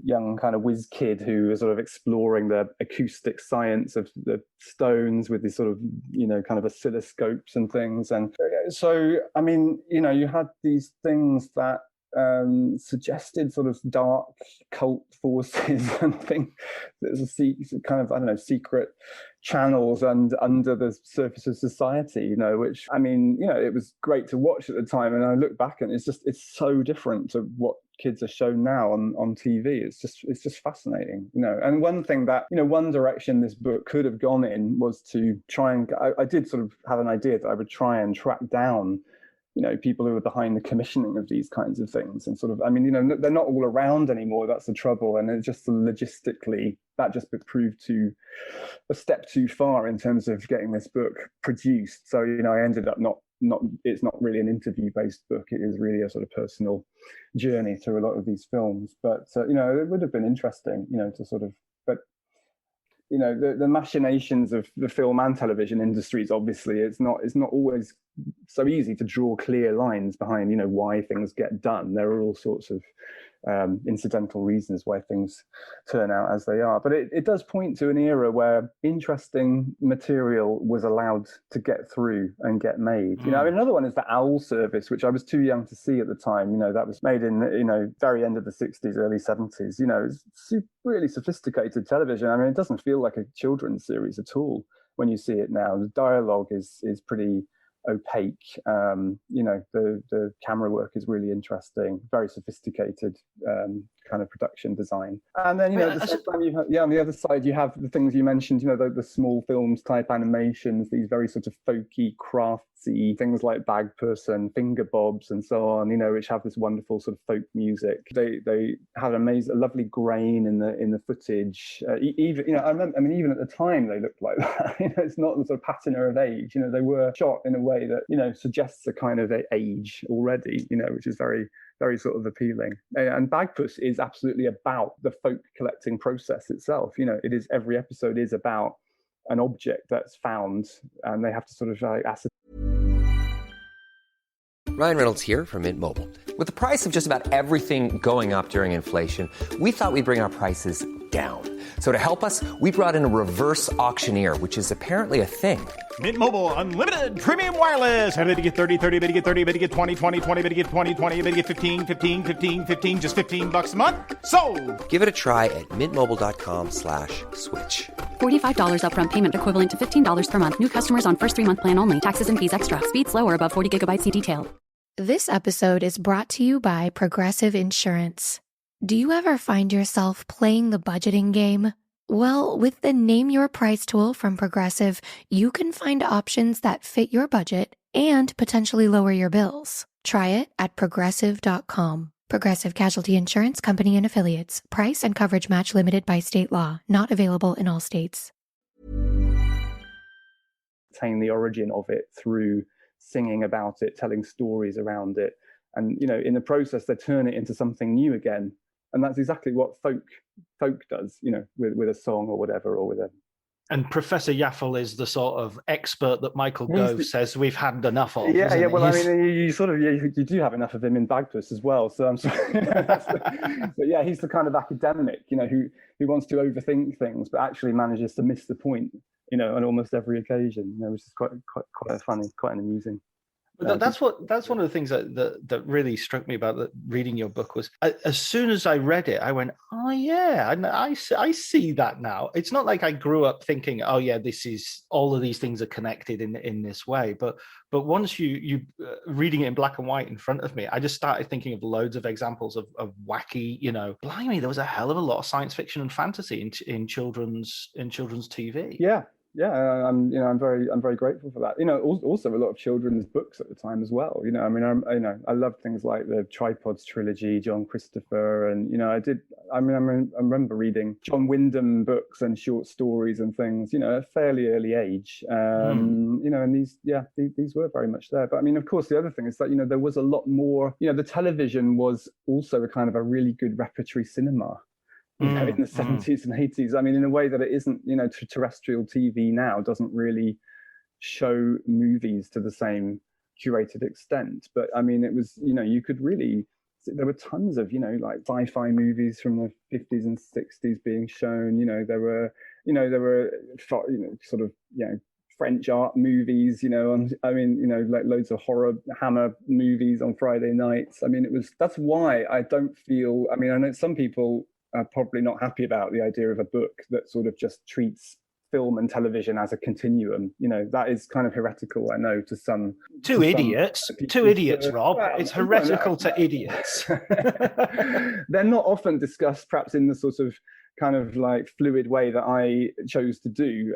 young kind of whiz kid who was sort of exploring the acoustic science of the stones with these sort of, kind of oscilloscopes and things. And so, I mean, you had these things that suggested sort of dark cult forces and things. There's a kind of, I don't know, secret channels and under the surface of society, which, I mean, it was great to watch at the time. And I look back and it's so different to what kids are shown now on TV. It's just fascinating, And one thing that, one direction this book could have gone in was to try and, I did sort of have an idea that I would try and track down people who are behind the commissioning of these kinds of things, and sort of, I mean, they're not all around anymore. That's the trouble, and it just logistically that just proved a step too far in terms of getting this book produced. So I ended up not. It's not really an interview-based book. It is really a sort of personal journey through a lot of these films. But it would have been interesting, to sort of, but. The machinations of the film and television industries, obviously, it's not always so easy to draw clear lines behind, why things get done. There are all sorts of incidental reasons why things turn out as they are. But it does point to an era where interesting material was allowed to get through and get made. I mean, another one is the Owl Service, which I was too young to see at the time. That was made in, very end of the 60s, early 70s. It's really sophisticated television. I mean, it doesn't feel like a children's series at all when you see it now. The dialogue is pretty opaque. The camera work is really interesting, very sophisticated kind of production design. And then on the other side you have the things you mentioned, the small films type animations, these very sort of folky, craftsy things like Bagpuss and Finger Bobs and so on, which have this wonderful sort of folk music. They had a lovely grain in the footage. Even I remember, even at the time they looked like that. It's not the sort of patina of age. They were shot in a way that suggests a kind of age already, which is very, very sort of appealing. And Bagpuss is absolutely about the folk collecting process itself. It is, every episode is about an object that's found, and they have to sort of Ryan Reynolds here from Mint Mobile. With the price of just about everything going up during inflation, we thought we'd bring our prices down. So to help us, we brought in a reverse auctioneer, which is apparently a thing. Mint Mobile Unlimited Premium Wireless. How to get 30, 30, bit to get 30, bit to get 20, 20, 20, bit to get 20, 20, bit to get 15, 15, 15, 15, just $15 a month? Sold! Give it a try at mintmobile.com/switch. $45 upfront payment equivalent to $15 per month. New customers on first 3-month plan only. Taxes and fees extra. Speed slower above 40 gigabytes. See detail. This episode is brought to you by Progressive Insurance. Do you ever find yourself playing the budgeting game? Well, with the Name Your Price tool from Progressive, you can find options that fit your budget and potentially lower your bills. Try it at Progressive.com. Progressive Casualty Insurance Company and Affiliates. Price and coverage match limited by state law. Not available in all states. The origin of it through singing about it, telling stories around it. And, in the process, they turn it into something new again. And that's exactly what folk does, with a song or whatever, or with a. And Professor Yaffle is the sort of expert that Michael Gove says we've had enough of. Yeah. Well, I mean, you do have enough of him in Bagpuss as well. So I'm sorry. But yeah, he's the kind of academic, who wants to overthink things, but actually manages to miss the point, on almost every occasion, which is quite funny, quite amusing. But that's one of the things that really struck me about reading your book was, as soon as I read it, I went, oh yeah, I see that now. It's not like I grew up thinking, oh yeah, this is, all of these things are connected in this way. But once you reading it in black and white in front of me, I just started thinking of loads of examples of wacky, blimey, there was a hell of a lot of science fiction and fantasy in children's TV. Yeah, I'm very grateful for that. Also a lot of children's books at the time as well. I loved things like the Tripods trilogy, John Christopher, and I remember reading John Wyndham books and short stories and things. At a fairly early age. And these were very much there. But of course, the other thing is that there was a lot more. The television was also a kind of a really good repertory cinema. In the 70s and 80s. In a way that it isn't, terrestrial TV now doesn't really show movies to the same curated extent. But it was, you could really there were tons of, like sci-fi movies from the 50s and 60s being shown. There were sort of, French art movies, like loads of horror Hammer movies on Friday nights. That's why I don't feel, I know some people are probably not happy about the idea of a book that sort of just treats film and television as a continuum. That is kind of heretical, I know, to some. Two idiots, Rob. Well, it's heretical to idiots. They're not often discussed, perhaps in the sort of kind of like fluid way that I chose to do.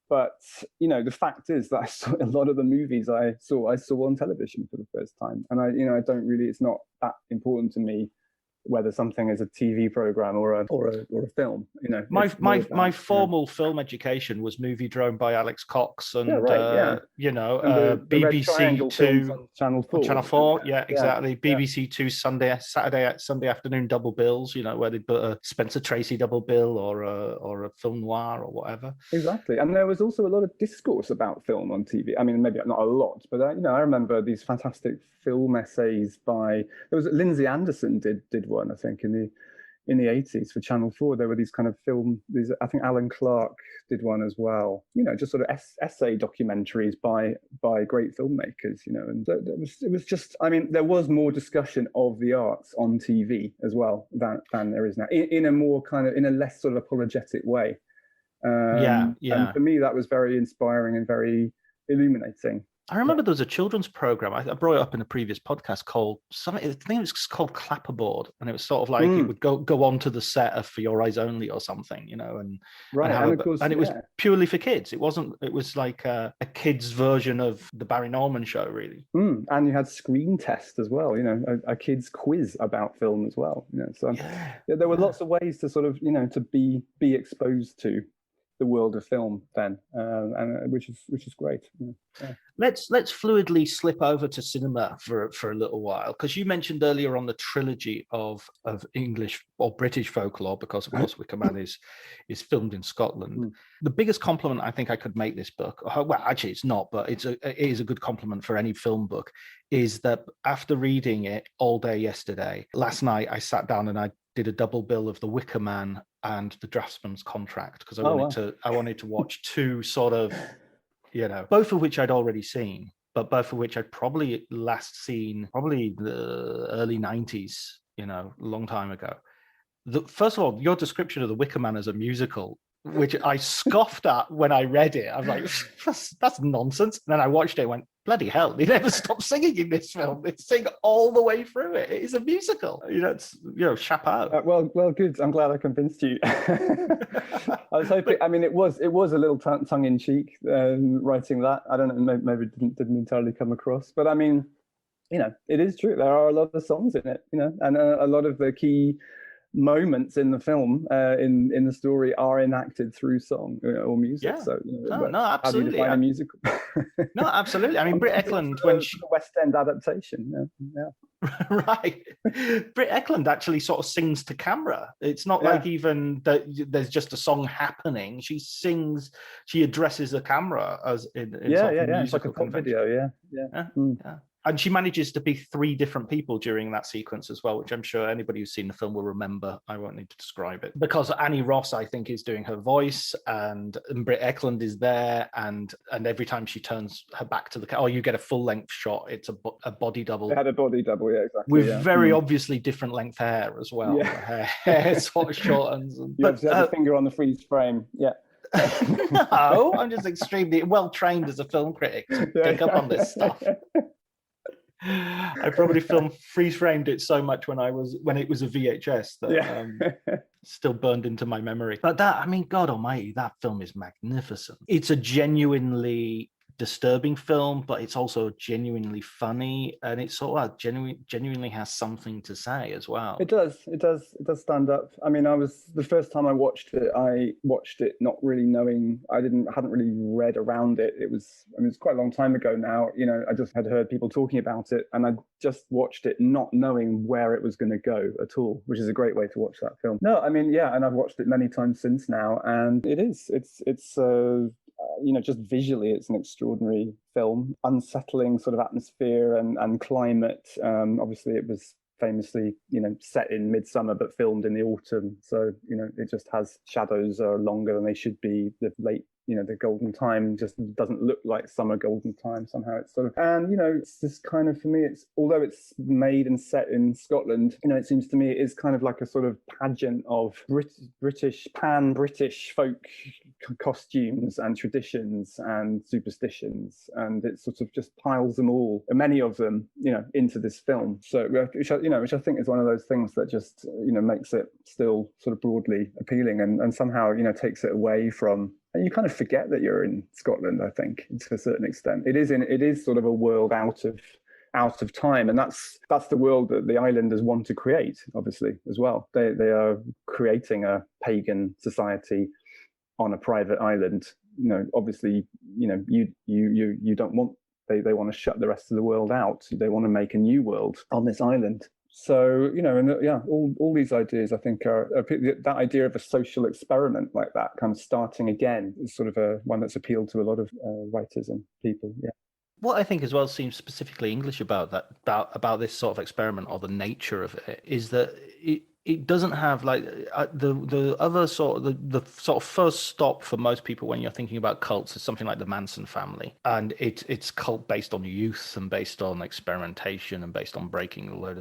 But the fact is that I saw a lot of the movies I saw on television for the first time, and I don't really. It's not that important to me whether something is a TV program or a film. My formal film education was Movie Drone by Alex Cox and BBC Two Channel 4. Channel 4, exactly. BBC Two Sunday afternoon double bills, where they put a Spencer Tracy double bill or a film noir or whatever. Exactly, and there was also a lot of discourse about film on TV. Maybe not a lot, but I remember these fantastic film essays by Lindsay Anderson did one, I think, in the 80s for Channel 4. There were these kind of I think Alan Clarke did one as well, just sort of essay documentaries by great filmmakers, and it was just, there was more discussion of the arts on TV as well than there is now, in a less sort of apologetic way. And for me, that was very inspiring and very illuminating. I remember there was a children's program. I brought it up in a previous podcast called something. I think it was called Clapperboard, and it was sort of like it would go onto the set of For Your Eyes Only or something, and it was purely for kids. It wasn't. It was like a kids' version of the Barry Norman show, really. And you had screen test as well. A kids' quiz about film as well. So there were lots of ways to sort of to be exposed to the world of film then, and which is great. Yeah. Let's fluidly slip over to cinema for a little while, because you mentioned earlier on the trilogy of English or British folklore, because of course Wicker Man is filmed in Scotland. The biggest compliment I think I could make this book, well, actually it's not, but it is a good compliment for any film book, is that after reading it all day yesterday, last night I sat down and I did a double bill of The Wicker Man and The Draftsman's Contract, because I wanted to watch two sort of, both of which I'd already seen, but both of which I'd probably last seen the early 90s, a long time ago. First of all, your description of The Wicker Man as a musical, which I scoffed at when I read it. I was like, that's nonsense. And then I watched it and went, bloody hell, they never stop singing in this film. They sing all the way through it. It is a musical. It's, chapeau. Well, good. I'm glad I convinced you. I was hoping, it was a little tongue-in-cheek writing that. I don't know, maybe it didn't entirely come across. But it is true. There are a lot of songs in it, and a lot of the key moments in the film in the story are enacted through song or music. So no, absolutely. How do you define a musical? No, absolutely. Britt Eklund, when the West End adaptation, right, Britt Eklund actually sort of sings to camera. It's not like even that there's just a song happening. She sings, she addresses the camera as in it's like a pop video. And she manages to be three different people during that sequence as well, which I'm sure anybody who's seen the film will remember. I won't need to describe it. Because Annie Ross, I think, is doing her voice, and Britt Eklund is there, and every time she turns her back to the camera, you get a full-length shot. It's a body double. They had a body double, yeah, exactly. With very obviously different length hair as well. Yeah. Her hair sort of shortens. You have the finger on the freeze frame, yeah. No, I'm just extremely well-trained as a film critic to pick up on this stuff. I probably freeze framed it so much when it was a VHS that still burned into my memory. But God almighty, that film is magnificent. It's a genuinely disturbing film, but it's also genuinely funny, and it sort of genuinely has something to say as well. It does stand up. The first time I watched it not really knowing. I hadn't really read around it. It was quite a long time ago now. I just had heard people talking about it, and I just watched it not knowing where it was going to go at all, which is a great way to watch that film. No, and I've watched it many times since now, and it's just visually, it's an extraordinary film, unsettling sort of atmosphere and climate. Obviously, it was famously, set in midsummer but filmed in the autumn. So, it just has shadows are longer than they should be. The late, the golden time just doesn't look like summer golden time somehow. It's sort of, and, it's this kind of, for me, it's, although it's made and set in Scotland, it seems to me it is kind of like a sort of pageant of British folk costumes and traditions and superstitions. And it sort of just piles them all, many of them, into this film. So, which I think is one of those things that just, makes it still sort of broadly appealing and somehow, takes it away from, and you kind of forget that you're in Scotland, I think, to a certain extent. It is sort of a world out of time, and that's the world that the islanders want to create, obviously, as well. They are creating a pagan society on a private island. Obviously, you don't want, they want to shut the rest of the world out. They want to make a new world on this island. So, all these ideas, I think, are that idea of a social experiment like that, kind of starting again, is sort of one that's appealed to a lot of writers and people. Yeah. What I think as well seems specifically English about this sort of experiment, or the nature of it, is that it doesn't have like the other sort of the sort of first stop for most people when you're thinking about cults is something like the Manson family, and it's cult based on youth and based on experimentation and based on breaking a load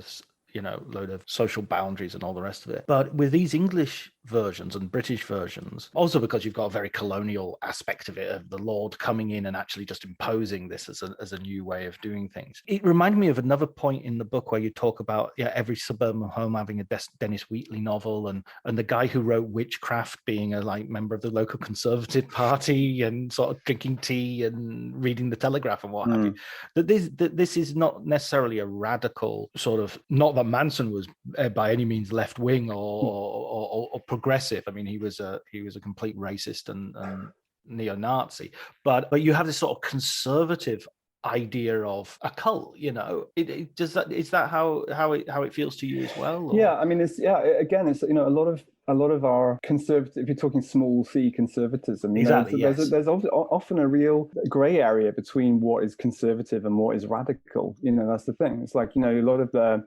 of social boundaries and all the rest of it. But with these English versions and British versions, also because you've got a very colonial aspect of it, of the Lord coming in and actually just imposing this as a new way of doing things. It reminded me of another point in the book where you talk about every suburban home having a Dennis Wheatley novel, and the guy who wrote Witchcraft being a member of the local Conservative Party and sort of drinking tea and reading the Telegraph and what have you. That this is not necessarily a radical sort of, not that Manson was by any means left wing or progressive. I mean, he was a complete racist and neo-Nazi, but you have this sort of conservative idea of a cult. Is that how it feels to you as well? Or? Yeah, I mean, it's a lot of our conservative, if you're talking small c conservatism, exactly, yes. There's often a real grey area between what is conservative and what is radical. That's the thing. It's like, a lot of the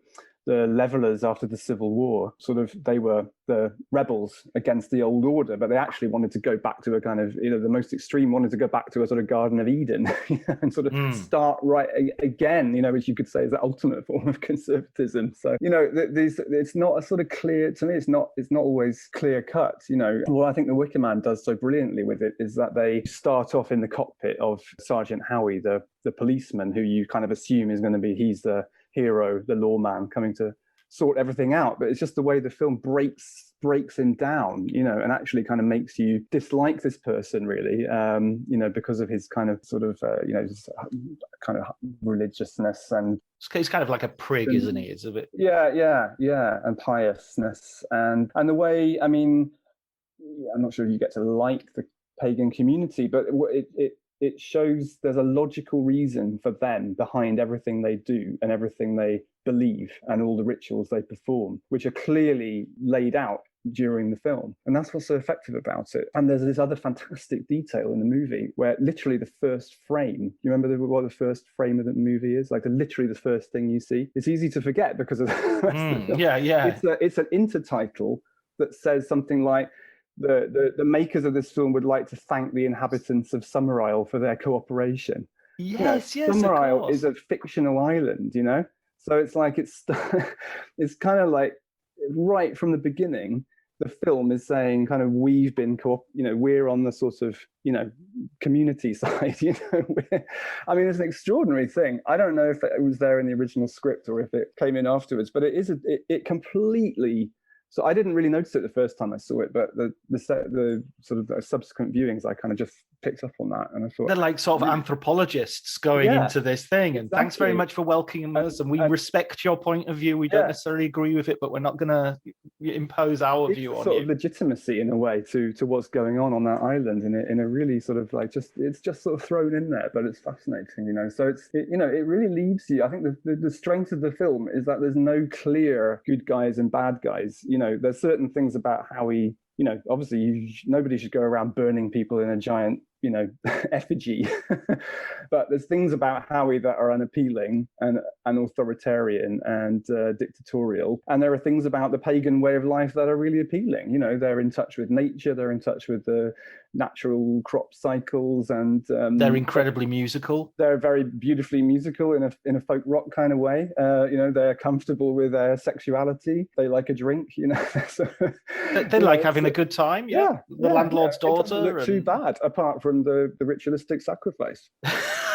levelers after the Civil War, sort of, they were the rebels against the old order, but they actually wanted to go back to a kind of, the most extreme wanted to go back to a sort of Garden of Eden and sort of start right again, which you could say is the ultimate form of conservatism. So, it's not a sort of clear, to me, it's not always clear cut. What I think the Wicker Man does so brilliantly with it is that they start off in the cockpit of Sergeant Howie, the policeman who you kind of assume is going to be, he's the hero, the lawman coming to sort everything out. But it's just the way the film breaks him down, and actually kind of makes you dislike this person really, because of his kind of sort of, kind of religiousness, and he's kind of like a prig, isn't he? It's a bit. Yeah, and piousness, and the way, I mean, I'm not sure if you get to like the pagan community, but it shows there's a logical reason for them behind everything they do and everything they believe and all the rituals they perform, which are clearly laid out during the film. And that's what's so effective about it. And there's this other fantastic detail in the movie where literally the first frame, you remember what the first frame of the movie is? Like literally the first thing you see. It's easy to forget because of the rest of the film. Yeah. It's an intertitle that says something like, the makers of this film would like to thank the inhabitants of Summerisle for their cooperation. Yes, Summerisle is a fictional island, so it's like it's kind of like right from the beginning, the film is saying kind of we've been we're on the sort of community side. I mean, it's an extraordinary thing. I don't know if it was there in the original script or if it came in afterwards, but it completely. So I didn't really notice it the first time I saw it, but the sort of the subsequent viewings, I kind of just picked up on that, and I thought they're like sort of anthropologists going into this thing. And thanks very much for welcoming us, and we respect your point of view. We don't necessarily agree with it, but we're not going to impose our view on you. Sort of legitimacy in a way to what's going on that island in a really sort of like it's just sort of thrown in there, but it's fascinating, So it really leaves you. I think the strength of the film is that there's no clear good guys and bad guys. There's certain things about how he, obviously nobody should go around burning people in a giant effigy. But there's things about Howie that are unappealing and authoritarian and dictatorial. And there are things about the pagan way of life that are really appealing. They're in touch with nature, they're in touch with the natural crop cycles, and they're incredibly musical. They're very beautifully musical in a folk rock kind of way. They're comfortable with their sexuality. They like a drink. They like having a good time. Yeah. The landlord's daughter. It doesn't look too bad, apart from the ritualistic sacrifice.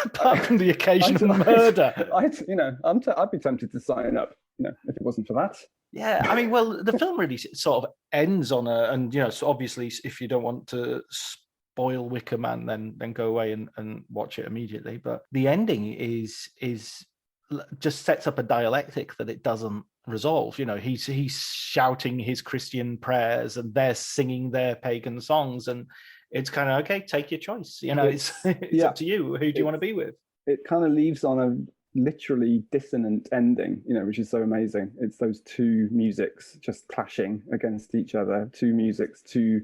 Apart from the occasional murder. I'd be tempted to sign up, if it wasn't for that. Yeah, I mean, well, the film really sort of ends on so obviously, if you don't want to spoil Wicker Man, then go away and watch it immediately. But the ending is just sets up a dialectic that it doesn't resolve. He's shouting his Christian prayers, and they're singing their pagan songs, and it's kind of, okay, take your choice. It's up to you. Who do you want to be with? It kind of leaves on a literally dissonant ending, which is so amazing. It's those two musics just clashing against each other, two musics, two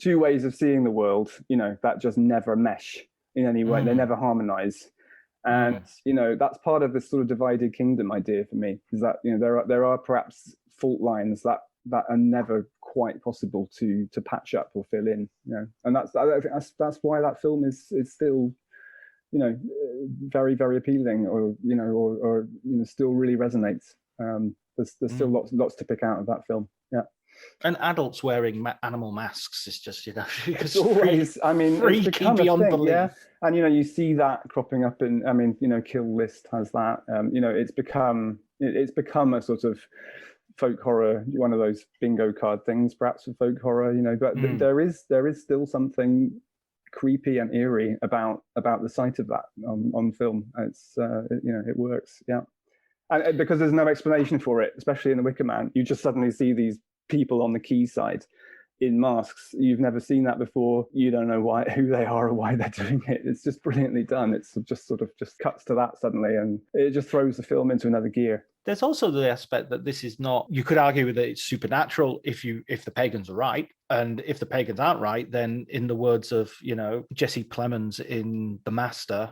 ways of seeing the world, that just never mesh in any way. They never harmonize. And, that's part of this sort of divided kingdom idea for me, is that, there are perhaps fault lines that are never quite possible to patch up or fill in, and I think that's why that film is still, very, very appealing, or still really resonates. There's still lots to pick out of that film. Yeah. And adults wearing animal masks is just, it's always, freaky it's become beyond a thing, belief. yeah. And you see that cropping up in, Kill List has that. It's become a sort of folk horror, one of those bingo card things, perhaps, for folk horror. But there is still something creepy and eerie about the sight of that on film. It's it works, yeah. And because there's no explanation for it, especially in The Wicker Man, you just suddenly see these people on the quayside in masks. You've never seen that before. You don't know who they are or why they're doing it. It's just brilliantly done. It's just sort of just cuts to that suddenly, and it just throws the film into another gear. There's also the aspect that this is not, you could argue that it's supernatural if the pagans are right. And if the pagans aren't right, then in the words of, Jesse Plemons in The Master,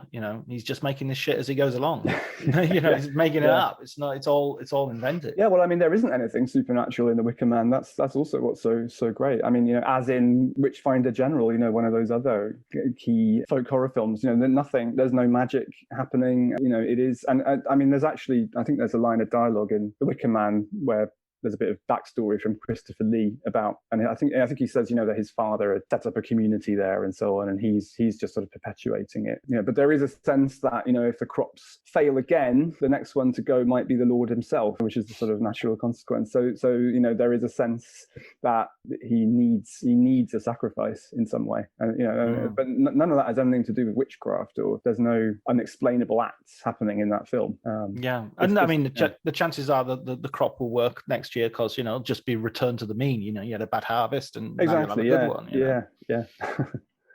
he's just making this shit as he goes along. He's making it up. It's all invented. Yeah, well, there isn't anything supernatural in The Wicker Man. That's also what's so great. As in Witchfinder General, one of those other key folk horror films, there's no magic happening. It is, and there's actually, I think there's a line of dialogue in The Wicker Man where there's a bit of backstory from Christopher Lee about, and I think he says, that his father had set up a community there and so on, and he's just sort of perpetuating it. But there is a sense that, if the crops fail again, the next one to go might be the Lord himself, which is the sort of natural consequence. So there is a sense that he needs a sacrifice in some way, but none of that has anything to do with witchcraft, or there's no unexplainable acts happening in that film. The chances are that the crop will work next year because it'll just be returned to the mean. You had a bad harvest, and exactly, now you'll have a good one. Yeah.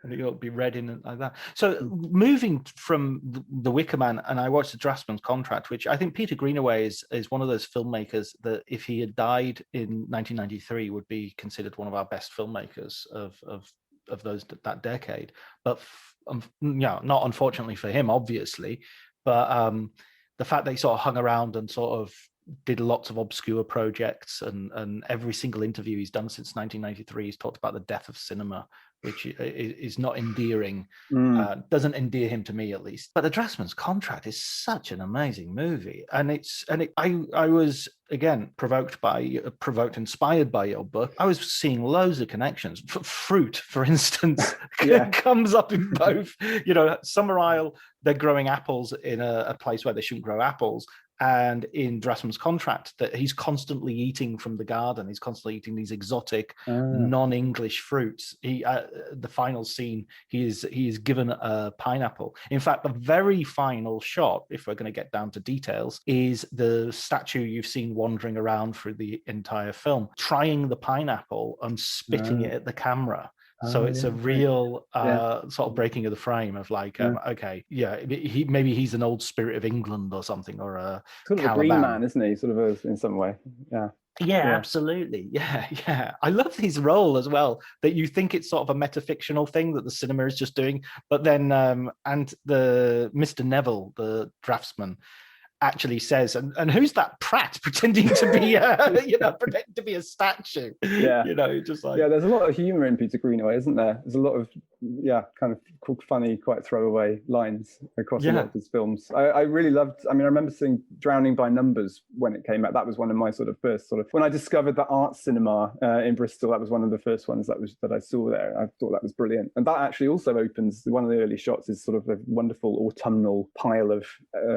And it'll be read in like that. So moving from the Wicker Man, and I watched The Draftsman's Contract, which I think Peter Greenaway is one of those filmmakers that, if he had died in 1993, would be considered one of our best filmmakers of that decade. But not unfortunately for him, obviously, but the fact that he sort of hung around and sort of did lots of obscure projects, and every single interview he's done since 1993, he's talked about the death of cinema, which is not endearing, doesn't endear him to me, at least. But The Draftsman's Contract is such an amazing movie, I was again inspired by your book. I was seeing loads of connections. Fruit, for instance, comes up in both. Summer Isle, they're growing apples in a place where they shouldn't grow apples. And in Draftsman's Contract, that he's constantly eating from the garden. He's constantly eating these exotic, non-English fruits. The final scene, he is given a pineapple. In fact, the very final shot, if we're going to get down to details, is the statue you've seen wandering around through the entire film, trying the pineapple and spitting it at the camera. So it's a real sort of breaking of the frame of like, maybe he's an old spirit of England or something, or a sort of Caliban. a green man, isn't he? Sort of in some way, yeah. Yeah, absolutely. Yeah. I love his role as well, that you think it's sort of a metafictional thing that the cinema is just doing, but then and the Mr. Neville, the draftsman, actually says, and who's that prat pretending to be pretending to be a statue? Yeah, just like there's a lot of humor in Peter Greenaway, isn't there? There's a lot of kind of funny, quite throwaway lines across a lot of his films. I really loved. I mean, I remember seeing Drowning by Numbers when it came out. That was one of my first when I discovered the art cinema in Bristol. That was one of the first ones that I saw there. I thought that was brilliant, and that actually also opens. One of the early shots is sort of a wonderful autumnal pile of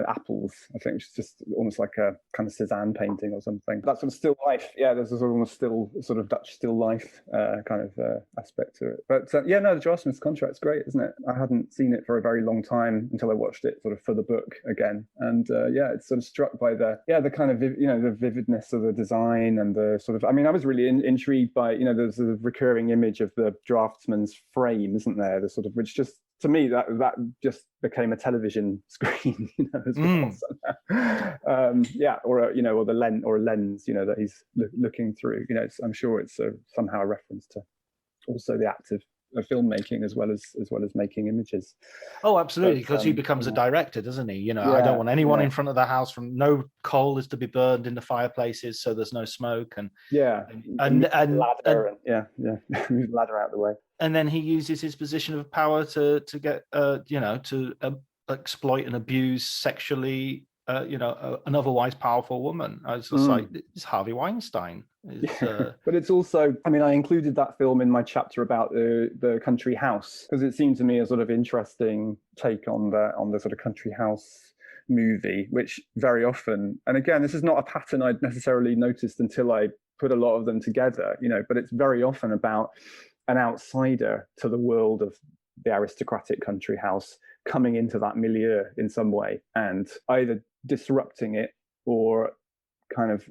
apples, I think, which is just almost like a kind of Cézanne painting or something. That sort of still life. Yeah, there's a sort of Dutch still life kind of aspect to it. But the Josh Smith's Contract's great, isn't it? I hadn't seen it for a very long time until I watched it sort of for the book again, and it's sort of struck by the kind of the vividness of the design and the sort of. I mean, I was really intrigued by there's a recurring image of the draftsman's frame, isn't there? The sort of which just. To me, that just became a television screen, as well. Or a lens, that he's looking through. I'm sure it's somehow a reference to also the act of filmmaking as well as making images. Oh, absolutely, because he becomes a director, doesn't he? I don't want anyone in front of the house. From no coal is to be burned in the fireplaces, so there's no smoke, and ladder move the ladder out of the way. And then he uses his position of power to get to exploit and abuse sexually an otherwise powerful woman. It's just like it's Harvey Weinstein. But it's also, I mean, I included that film in my chapter about the country house because it seemed to me a sort of interesting take on the sort of country house movie, which very often, and again, this is not a pattern I'd necessarily noticed until I put a lot of them together, but it's very often about an outsider to the world of the aristocratic country house coming into that milieu in some way and either disrupting it or kind of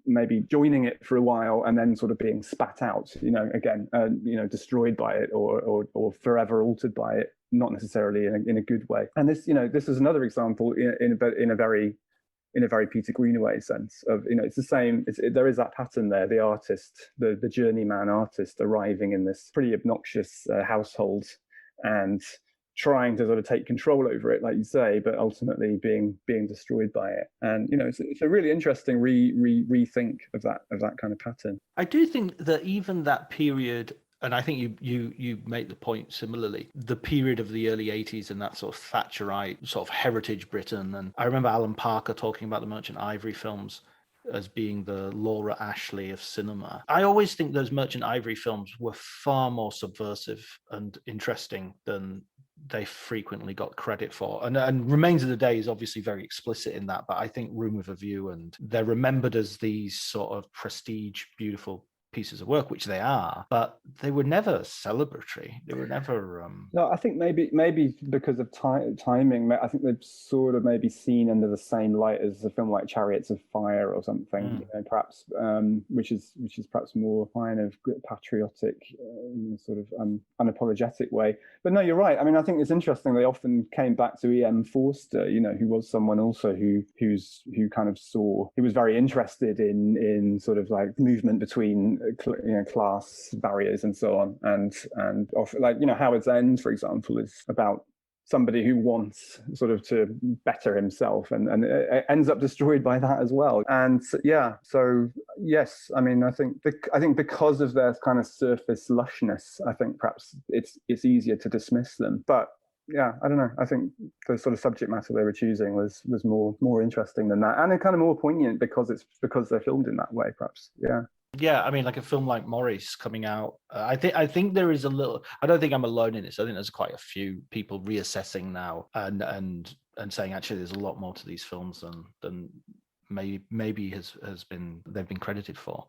maybe joining it for a while and then sort of being spat out, destroyed by it or forever altered by it, not necessarily in a good way. And this is another example in a very Peter Greenaway sense of, it's the same. There is that pattern there. The artist, the journeyman artist arriving in this pretty obnoxious household and trying to sort of take control over it, like you say, but ultimately being destroyed by it. And it's a really interesting rethink of that kind of pattern. I do think that even that period. And I think you make the point similarly, the period of the early 80s and that sort of Thatcherite sort of heritage Britain. And I remember Alan Parker talking about the Merchant Ivory films as being the Laura Ashley of cinema. I always think those Merchant Ivory films were far more subversive and interesting than they frequently got credit for. And Remains of the Day is obviously very explicit in that, but I think Room with a View, and they're remembered as these sort of prestige, beautiful pieces of work, which they are, but they were never celebratory. They were never. No, I think maybe because of timing. I think they've sort of maybe seen under the same light as a film like Chariots of Fire or something, perhaps, which is perhaps more kind of patriotic, sort of unapologetic way. But no, you're right. I mean, I think it's interesting. They often came back to E.M. Forster, who was someone also who kind of saw, he was very interested in sort of like movement between class barriers and so on, and often, like Howard's End, for example, is about somebody who wants sort of to better himself and it ends up destroyed by that as well. And so yes, I mean, I think because of their kind of surface lushness, I think perhaps it's easier to dismiss them. But yeah, I don't know. I think the sort of subject matter they were choosing was more interesting than that, and it kind of more poignant because they're filmed in that way, perhaps. Yeah, I mean, like a film like Maurice coming out, I think there is a little. I don't think I'm alone in this. I think there's quite a few people reassessing now and saying actually there's a lot more to these films than maybe they've been credited for.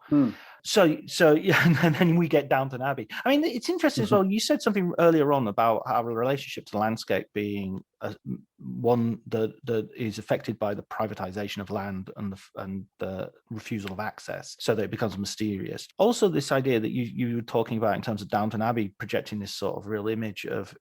So yeah, and then we get Downton Abbey. I mean, it's interesting as well. You said something earlier on about our relationship to the landscape being one that is affected by the privatization of land and the refusal of access, so that it becomes mysterious. Also, this idea that you were talking about in terms of Downton Abbey projecting this sort of real image of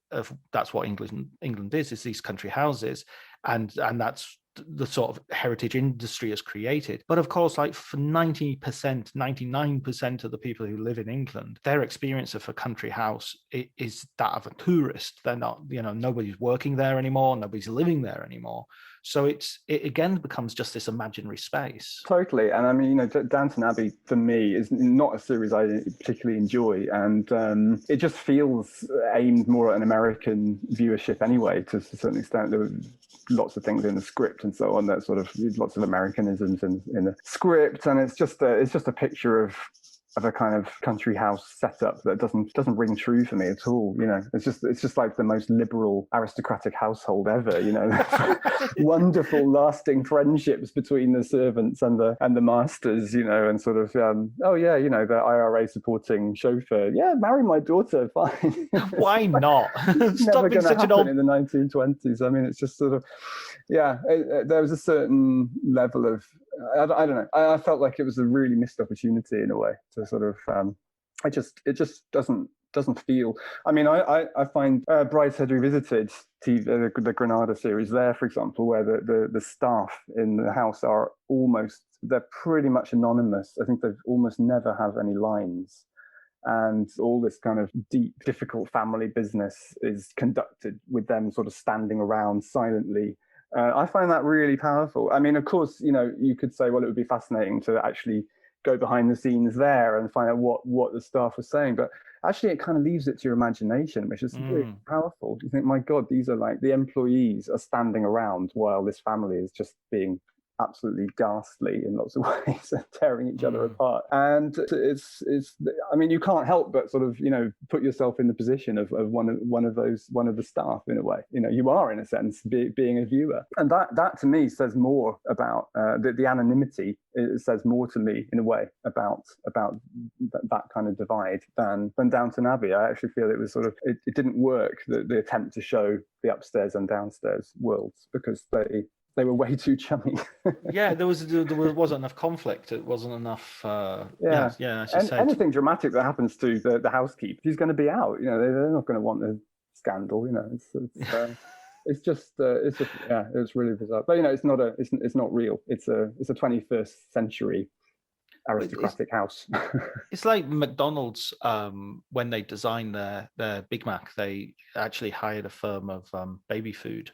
that's what England is these country houses, and that's the sort of heritage industry has created. But of course, like for 90%, 99% of the people who live in England, their experience of a country house is that of a tourist. They're not, nobody's working there anymore, nobody's living there anymore. So it again becomes just this imaginary space. Totally. And I mean, Downton Abbey for me is not a series I particularly enjoy. And it just feels aimed more at an American viewership anyway, to a certain extent. There were lots of things in the script and so on that sort of lots of Americanisms in the script. And it's just a picture of a kind of country house setup that doesn't ring true for me at all. It's just like the most liberal aristocratic household ever. Wonderful lasting friendships between the servants and the masters. And sort of the IRA supporting chauffeur. Yeah, marry my daughter, fine. Why not? Never going to happen in the 1920s. I mean, it's just sort of there was a certain level of I don't know. I felt like it was a really missed opportunity in a way to sort of. It just doesn't feel. I mean, I find Brideshead Revisited, the Granada series there, for example, where the staff in the house they're pretty much anonymous. I think they almost never have any lines. And all this kind of deep, difficult family business is conducted with them sort of standing around silently. I find that really powerful. I mean, of course, you could say, well, it would be fascinating to actually go behind the scenes there and find out what the staff was saying. But actually, it kind of leaves it to your imagination, which is really powerful. You think, my God, these are like the employees are standing around while this family is just being absolutely ghastly in lots of ways and tearing each other apart. And it's I mean, you can't help but sort of put yourself in the position of one of the staff in a way. You are, in a sense, being a viewer, and that to me says more about the anonymity. It says more to me in a way about that kind of divide than Downton Abbey. I actually feel it was sort of it didn't work, the attempt to show the upstairs and downstairs worlds, because they were way too chummy. Yeah, there wasn't enough conflict. It wasn't enough. Anything dramatic that happens to the housekeeper, she's going to be out. They're not going to want the scandal. It's really bizarre. But it's not real. It's a 21st century aristocratic house. It's like McDonald's, when they designed their Big Mac, they actually hired a firm of baby food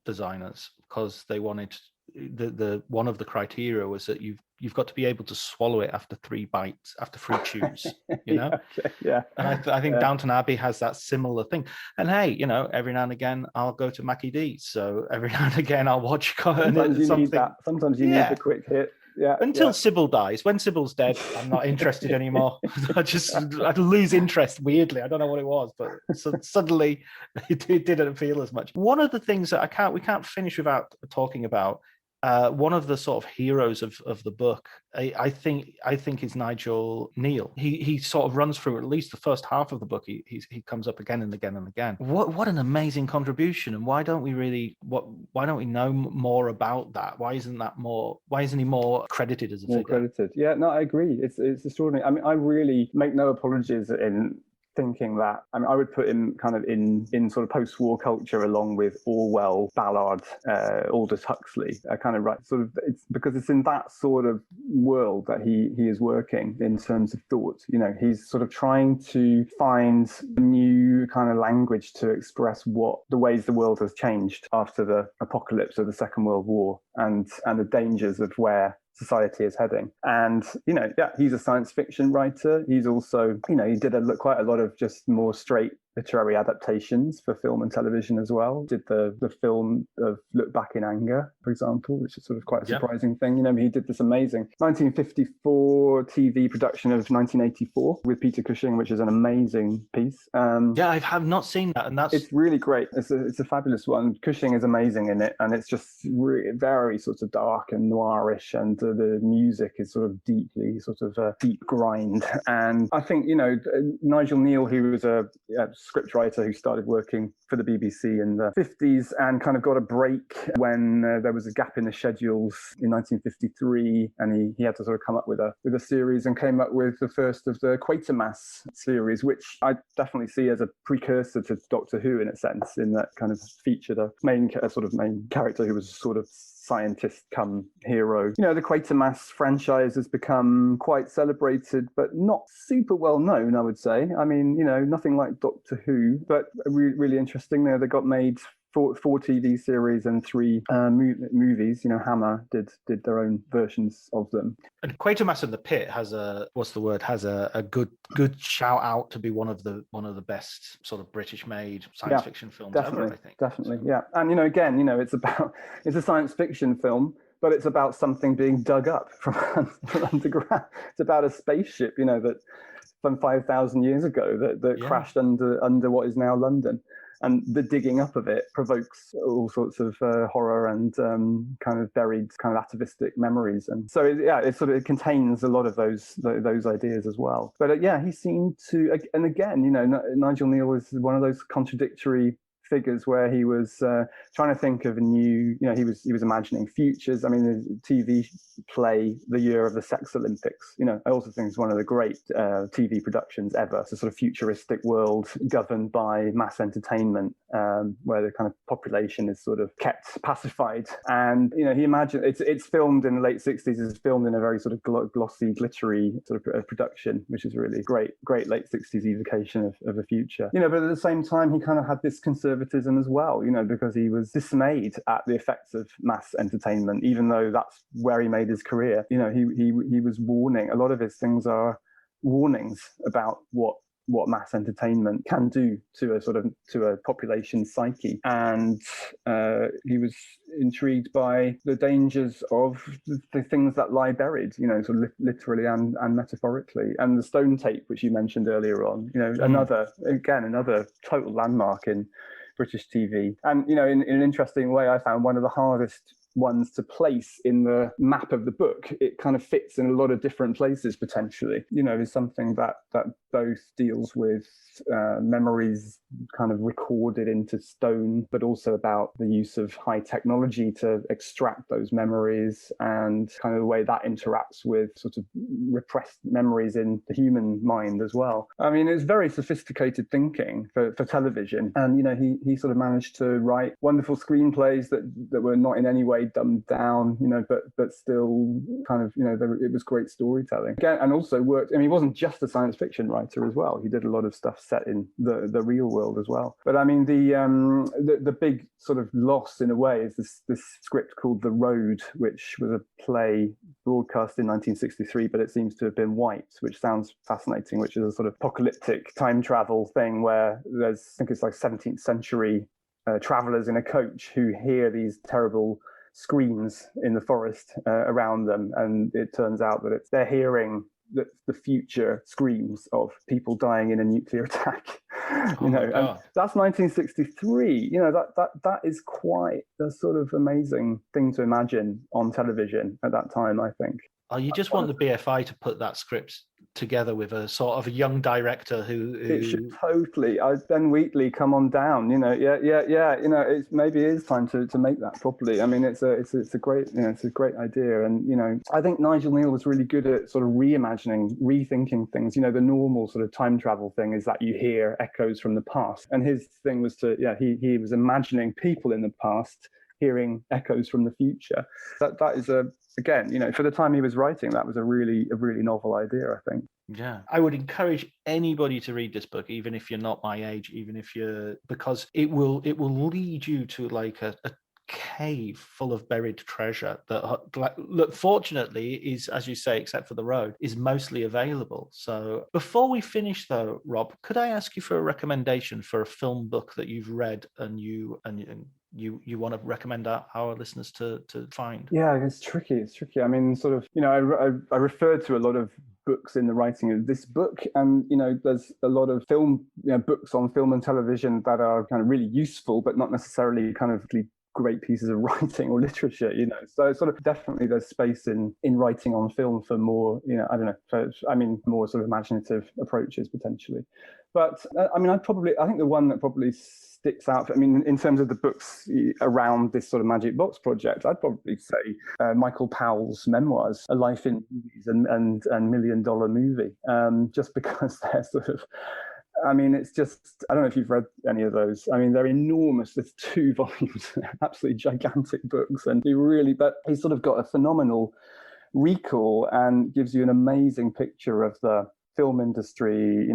designers, because they wanted one of the criteria was that you've got to be able to swallow it after 3 bites, after 3 chews. Yeah. And I think Downton Abbey has that similar thing. And hey, every now and again I'll go to Mackie D's, so every now and again I'll watch something. Sometimes you need the quick hit. Yeah, until Sybil dies. When Sybil's dead, I'm not interested anymore. I lose interest weirdly. I don't know what it was, but suddenly it didn't feel as much. One of the things that we can't finish without talking about, one of the sort of heroes of the book, I think is Nigel Neal. He sort of runs through at least the first half of the book. He comes up again and again and again. What an amazing contribution! And why don't we know more about that? Why isn't he more credited as a figure? Credited? Yeah, no, I agree. It's extraordinary. I mean, I really make no apologies in thinking that, I mean, I would put him kind of in sort of post-war culture along with Orwell, Ballard, Aldous Huxley, kind of right. Sort of, it's because it's in that sort of world that he is working in terms of thought. He's sort of trying to find a new kind of language to express the ways the world has changed after the apocalypse of the Second World War and the dangers of where society is heading. And he's a science fiction writer. He's also he did quite a lot of just more straight literary adaptations for film and television as well. Did the film of Look Back in Anger, for example, which is sort of quite a surprising thing. He did this amazing 1954 TV production of 1984 with Peter Cushing, which is an amazing piece. I have not seen that, and it's really great. It's a fabulous one. Cushing is amazing in it, and it's just really very sort of dark and noirish, and the music is sort of deeply sort of deep grind. And I think Nigel Neal, who was a scriptwriter who started working for the BBC in the 50s and kind of got a break when there was a gap in the schedules in 1953, and he had to sort of come up with a series, and came up with the first of the Quatermass series, which I definitely see as a precursor to Doctor Who in a sense, in that kind of featured a main character who was sort of scientist come hero. The Quatermass franchise has become quite celebrated, but not super well known, I would say. I mean, nothing like Doctor Who, but really interesting. They got made four TV series and 3 movies. Hammer did their own versions of them. And Quatermass and the Pit has a good shout out to be one of the best sort of British made science fiction films ever, I think. Definitely, yeah. And again, it's a science fiction film, but it's about something being dug up from underground. It's about a spaceship, that from 5,000 years ago that crashed under what is now London. And the digging up of it provokes all sorts of horror and kind of buried kind of atavistic memories. And so, it contains a lot of those ideas as well. But he seemed to, and again, Nigel Neal was one of those contradictory figures where he was trying to think of a new, he was imagining futures. I mean, the TV play The Year of the Sex Olympics, I also think it's one of the great TV productions ever. It's a sort of futuristic world governed by mass entertainment, where the kind of population is sort of kept pacified. And, he imagined, it's filmed in the late 60s, it's filmed in a very sort of glossy, glittery sort of production, which is really great late 60s evocation of a future. But at the same time, he kind of had this conservatism as well, because he was dismayed at the effects of mass entertainment, even though that's where he made his career. He was warning. A lot of his things are warnings about what mass entertainment can do to a population psyche. And he was intrigued by the dangers of the things that lie buried, sort of literally and metaphorically. And the stone tape, which you mentioned earlier on, another total landmark in British TV. And, in an interesting way, I found one of the hardest ones to place in the map of the book. It kind of fits in a lot of different places potentially. Is something that both deals with memories kind of recorded into stone, but also about the use of high technology to extract those memories and kind of the way that interacts with sort of repressed memories in the human mind as well. I mean, it's very sophisticated thinking for television. And, he sort of managed to write wonderful screenplays that were not in any way dumbed down, but still kind of, it was great storytelling. Again, and also worked, he wasn't just a science fiction writer as well. He did a lot of stuff set in the real world as well. But I mean, the big sort of loss in a way is this script called The Road, which was a play broadcast in 1963, but it seems to have been wiped, which sounds fascinating, which is a sort of apocalyptic time travel thing where there's, I think it's like 17th century travelers in a coach who hear these terrible screams in the forest around them, and it turns out that they're hearing the future screams of people dying in a nuclear attack. And that's 1963. That is quite a sort of amazing thing to imagine on television at that time, I think. Oh, you just want the BFI to put that script together with a sort of a young director who... It should totally. Ben Wheatley, come on down. It's maybe it is time to make that properly. I mean, it's a great idea, and I think Nigel Neal was really good at sort of reimagining, rethinking things. The normal sort of time travel thing is that you hear echoes from the past, and his thing was he was imagining people in the past hearing echoes from the future. That is again, for the time he was writing, that was a really novel idea, I think. Yeah, I would encourage anybody to read this book, even if you're not my age, because it will lead you to like a cave full of buried treasure that, fortunately, is, as you say, except for The Road, is mostly available. So before we finish though, Rob, could I ask you for a recommendation for a film book that you've read and you want to recommend our listeners to find? Yeah, it's tricky. I mean, sort of, I referred to a lot of books in the writing of this book, and there's a lot of film books on film and television that are kind of really useful, but not necessarily kind of great pieces of writing or literature, so sort of definitely there's space in writing on film for more, more sort of imaginative approaches potentially. But I think the one that probably sticks out, in terms of the books around this sort of Magic Box project, I'd probably say Michael Powell's memoirs, A Life in Movies and $1 Million Movie, just because they're sort of I mean, it's just, I don't know if you've read any of those. I mean, they're enormous. There's 2 volumes, absolutely gigantic books. And but he's sort of got a phenomenal recall and gives you an amazing picture of the film industry,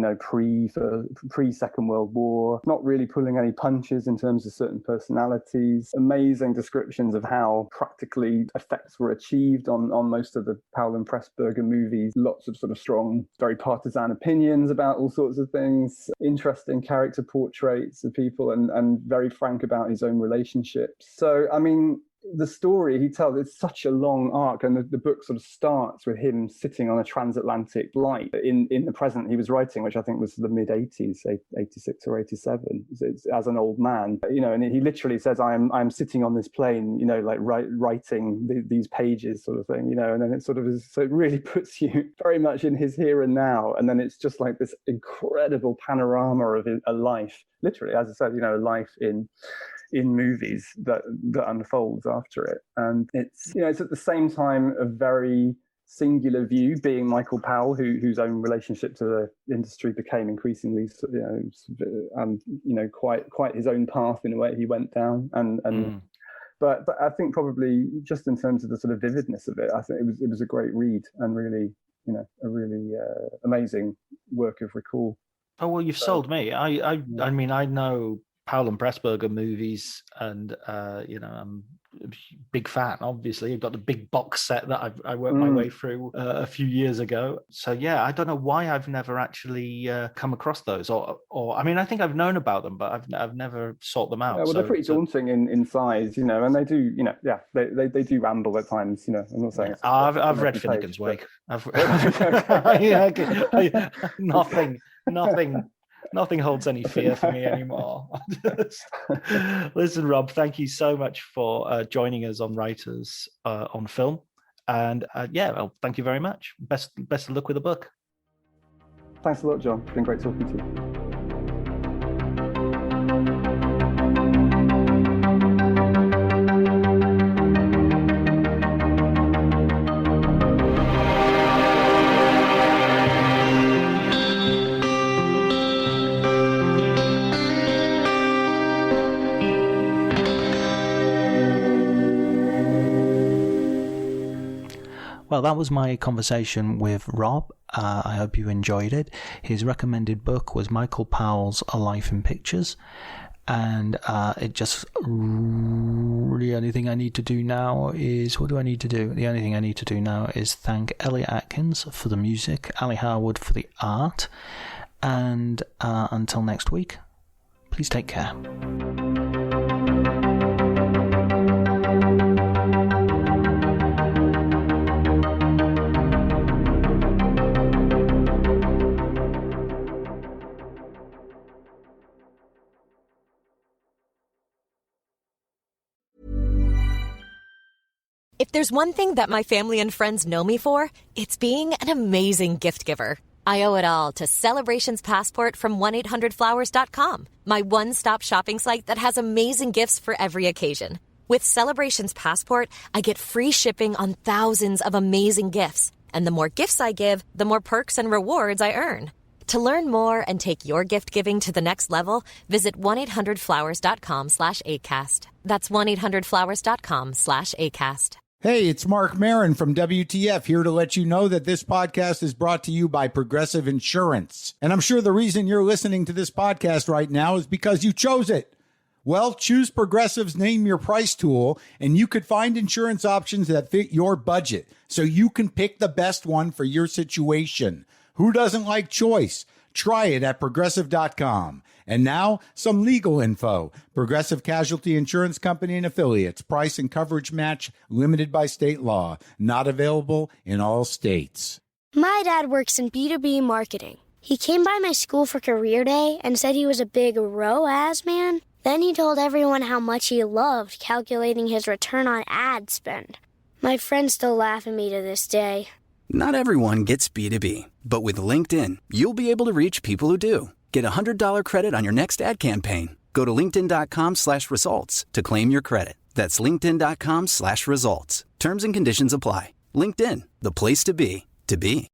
pre-Second World War, not really pulling any punches in terms of certain personalities, amazing descriptions of how practically effects were achieved on most of the Powell and Pressburger movies, lots of sort of strong, very partisan opinions about all sorts of things, interesting character portraits of people, and very frank about his own relationships. So, I mean, the story he tells, it's such a long arc, and the book sort of starts with him sitting on a transatlantic flight in the present he was writing, which I think was the mid-80s, 86 or 87, as an old man, and he literally says, I'm sitting on this plane, like writing these pages sort of thing, and then it sort of is, so it really puts you very much in his here and now, and then it's just like this incredible panorama of a life, literally, as I said, a life in movies that unfolds after it. And it's at the same time a very singular view, being Michael Powell, whose own relationship to the industry became increasingly quite his own path in a way he went down, but I think probably just in terms of the sort of vividness of it, I think it was a great read and really a really amazing work of recall. Oh well, you've sold me. I mean, I know Powell and Pressburger movies, and I'm a big fan. Obviously, I've got the big box set that I worked my way through a few years ago. So yeah, I don't know why I've never actually come across those, or I mean, I think I've known about them, but I've never sought them out. Yeah, well, they're pretty daunting in size, and they do, they do ramble at times. I'm not saying. I've read Finnegan's Wake. Nothing holds any fear for me anymore. Listen, Rob, thank you so much for joining us on Writers on Film. And thank you very much. Best of luck with the book. Thanks a lot, John. It's been great talking to you. Well, that was my conversation with Rob. I hope you enjoyed it. His recommended book was Michael Powell's A Life in Pictures. And the only thing I need to do now is, what do I need to do? The only thing I need to do now is thank Elliot Atkins for the music, Ali Harwood for the art. And until next week, please take care. If there's one thing that my family and friends know me for, it's being an amazing gift giver. I owe it all to Celebrations Passport from 1-800-Flowers.com, my one-stop shopping site that has amazing gifts for every occasion. With Celebrations Passport, I get free shipping on thousands of amazing gifts. And the more gifts I give, the more perks and rewards I earn. To learn more and take your gift giving to the next level, visit 1-800-Flowers.com/ACAST. That's 1-800-Flowers.com/ACAST. Hey, it's Mark Maron from WTF here to let you know that this podcast is brought to you by Progressive Insurance. And I'm sure the reason you're listening to this podcast right now is because you chose it. Well, choose Progressive's Name Your Price tool, and you could find insurance options that fit your budget, so you can pick the best one for your situation. Who doesn't like choice? Try it at Progressive.com. And now, some legal info. Progressive Casualty Insurance Company and Affiliates. Price and coverage match limited by state law. Not available in all states. My dad works in B2B marketing. He came by my school for career day and said he was a big ROAS man. Then he told everyone how much he loved calculating his return on ad spend. My friends still laugh at me to this day. Not everyone gets B2B, but with LinkedIn, you'll be able to reach people who do. Get a $100 credit on your next ad campaign. Go to linkedin.com/results to claim your credit. That's linkedin.com/results. Terms and conditions apply. LinkedIn, the place to be, to be.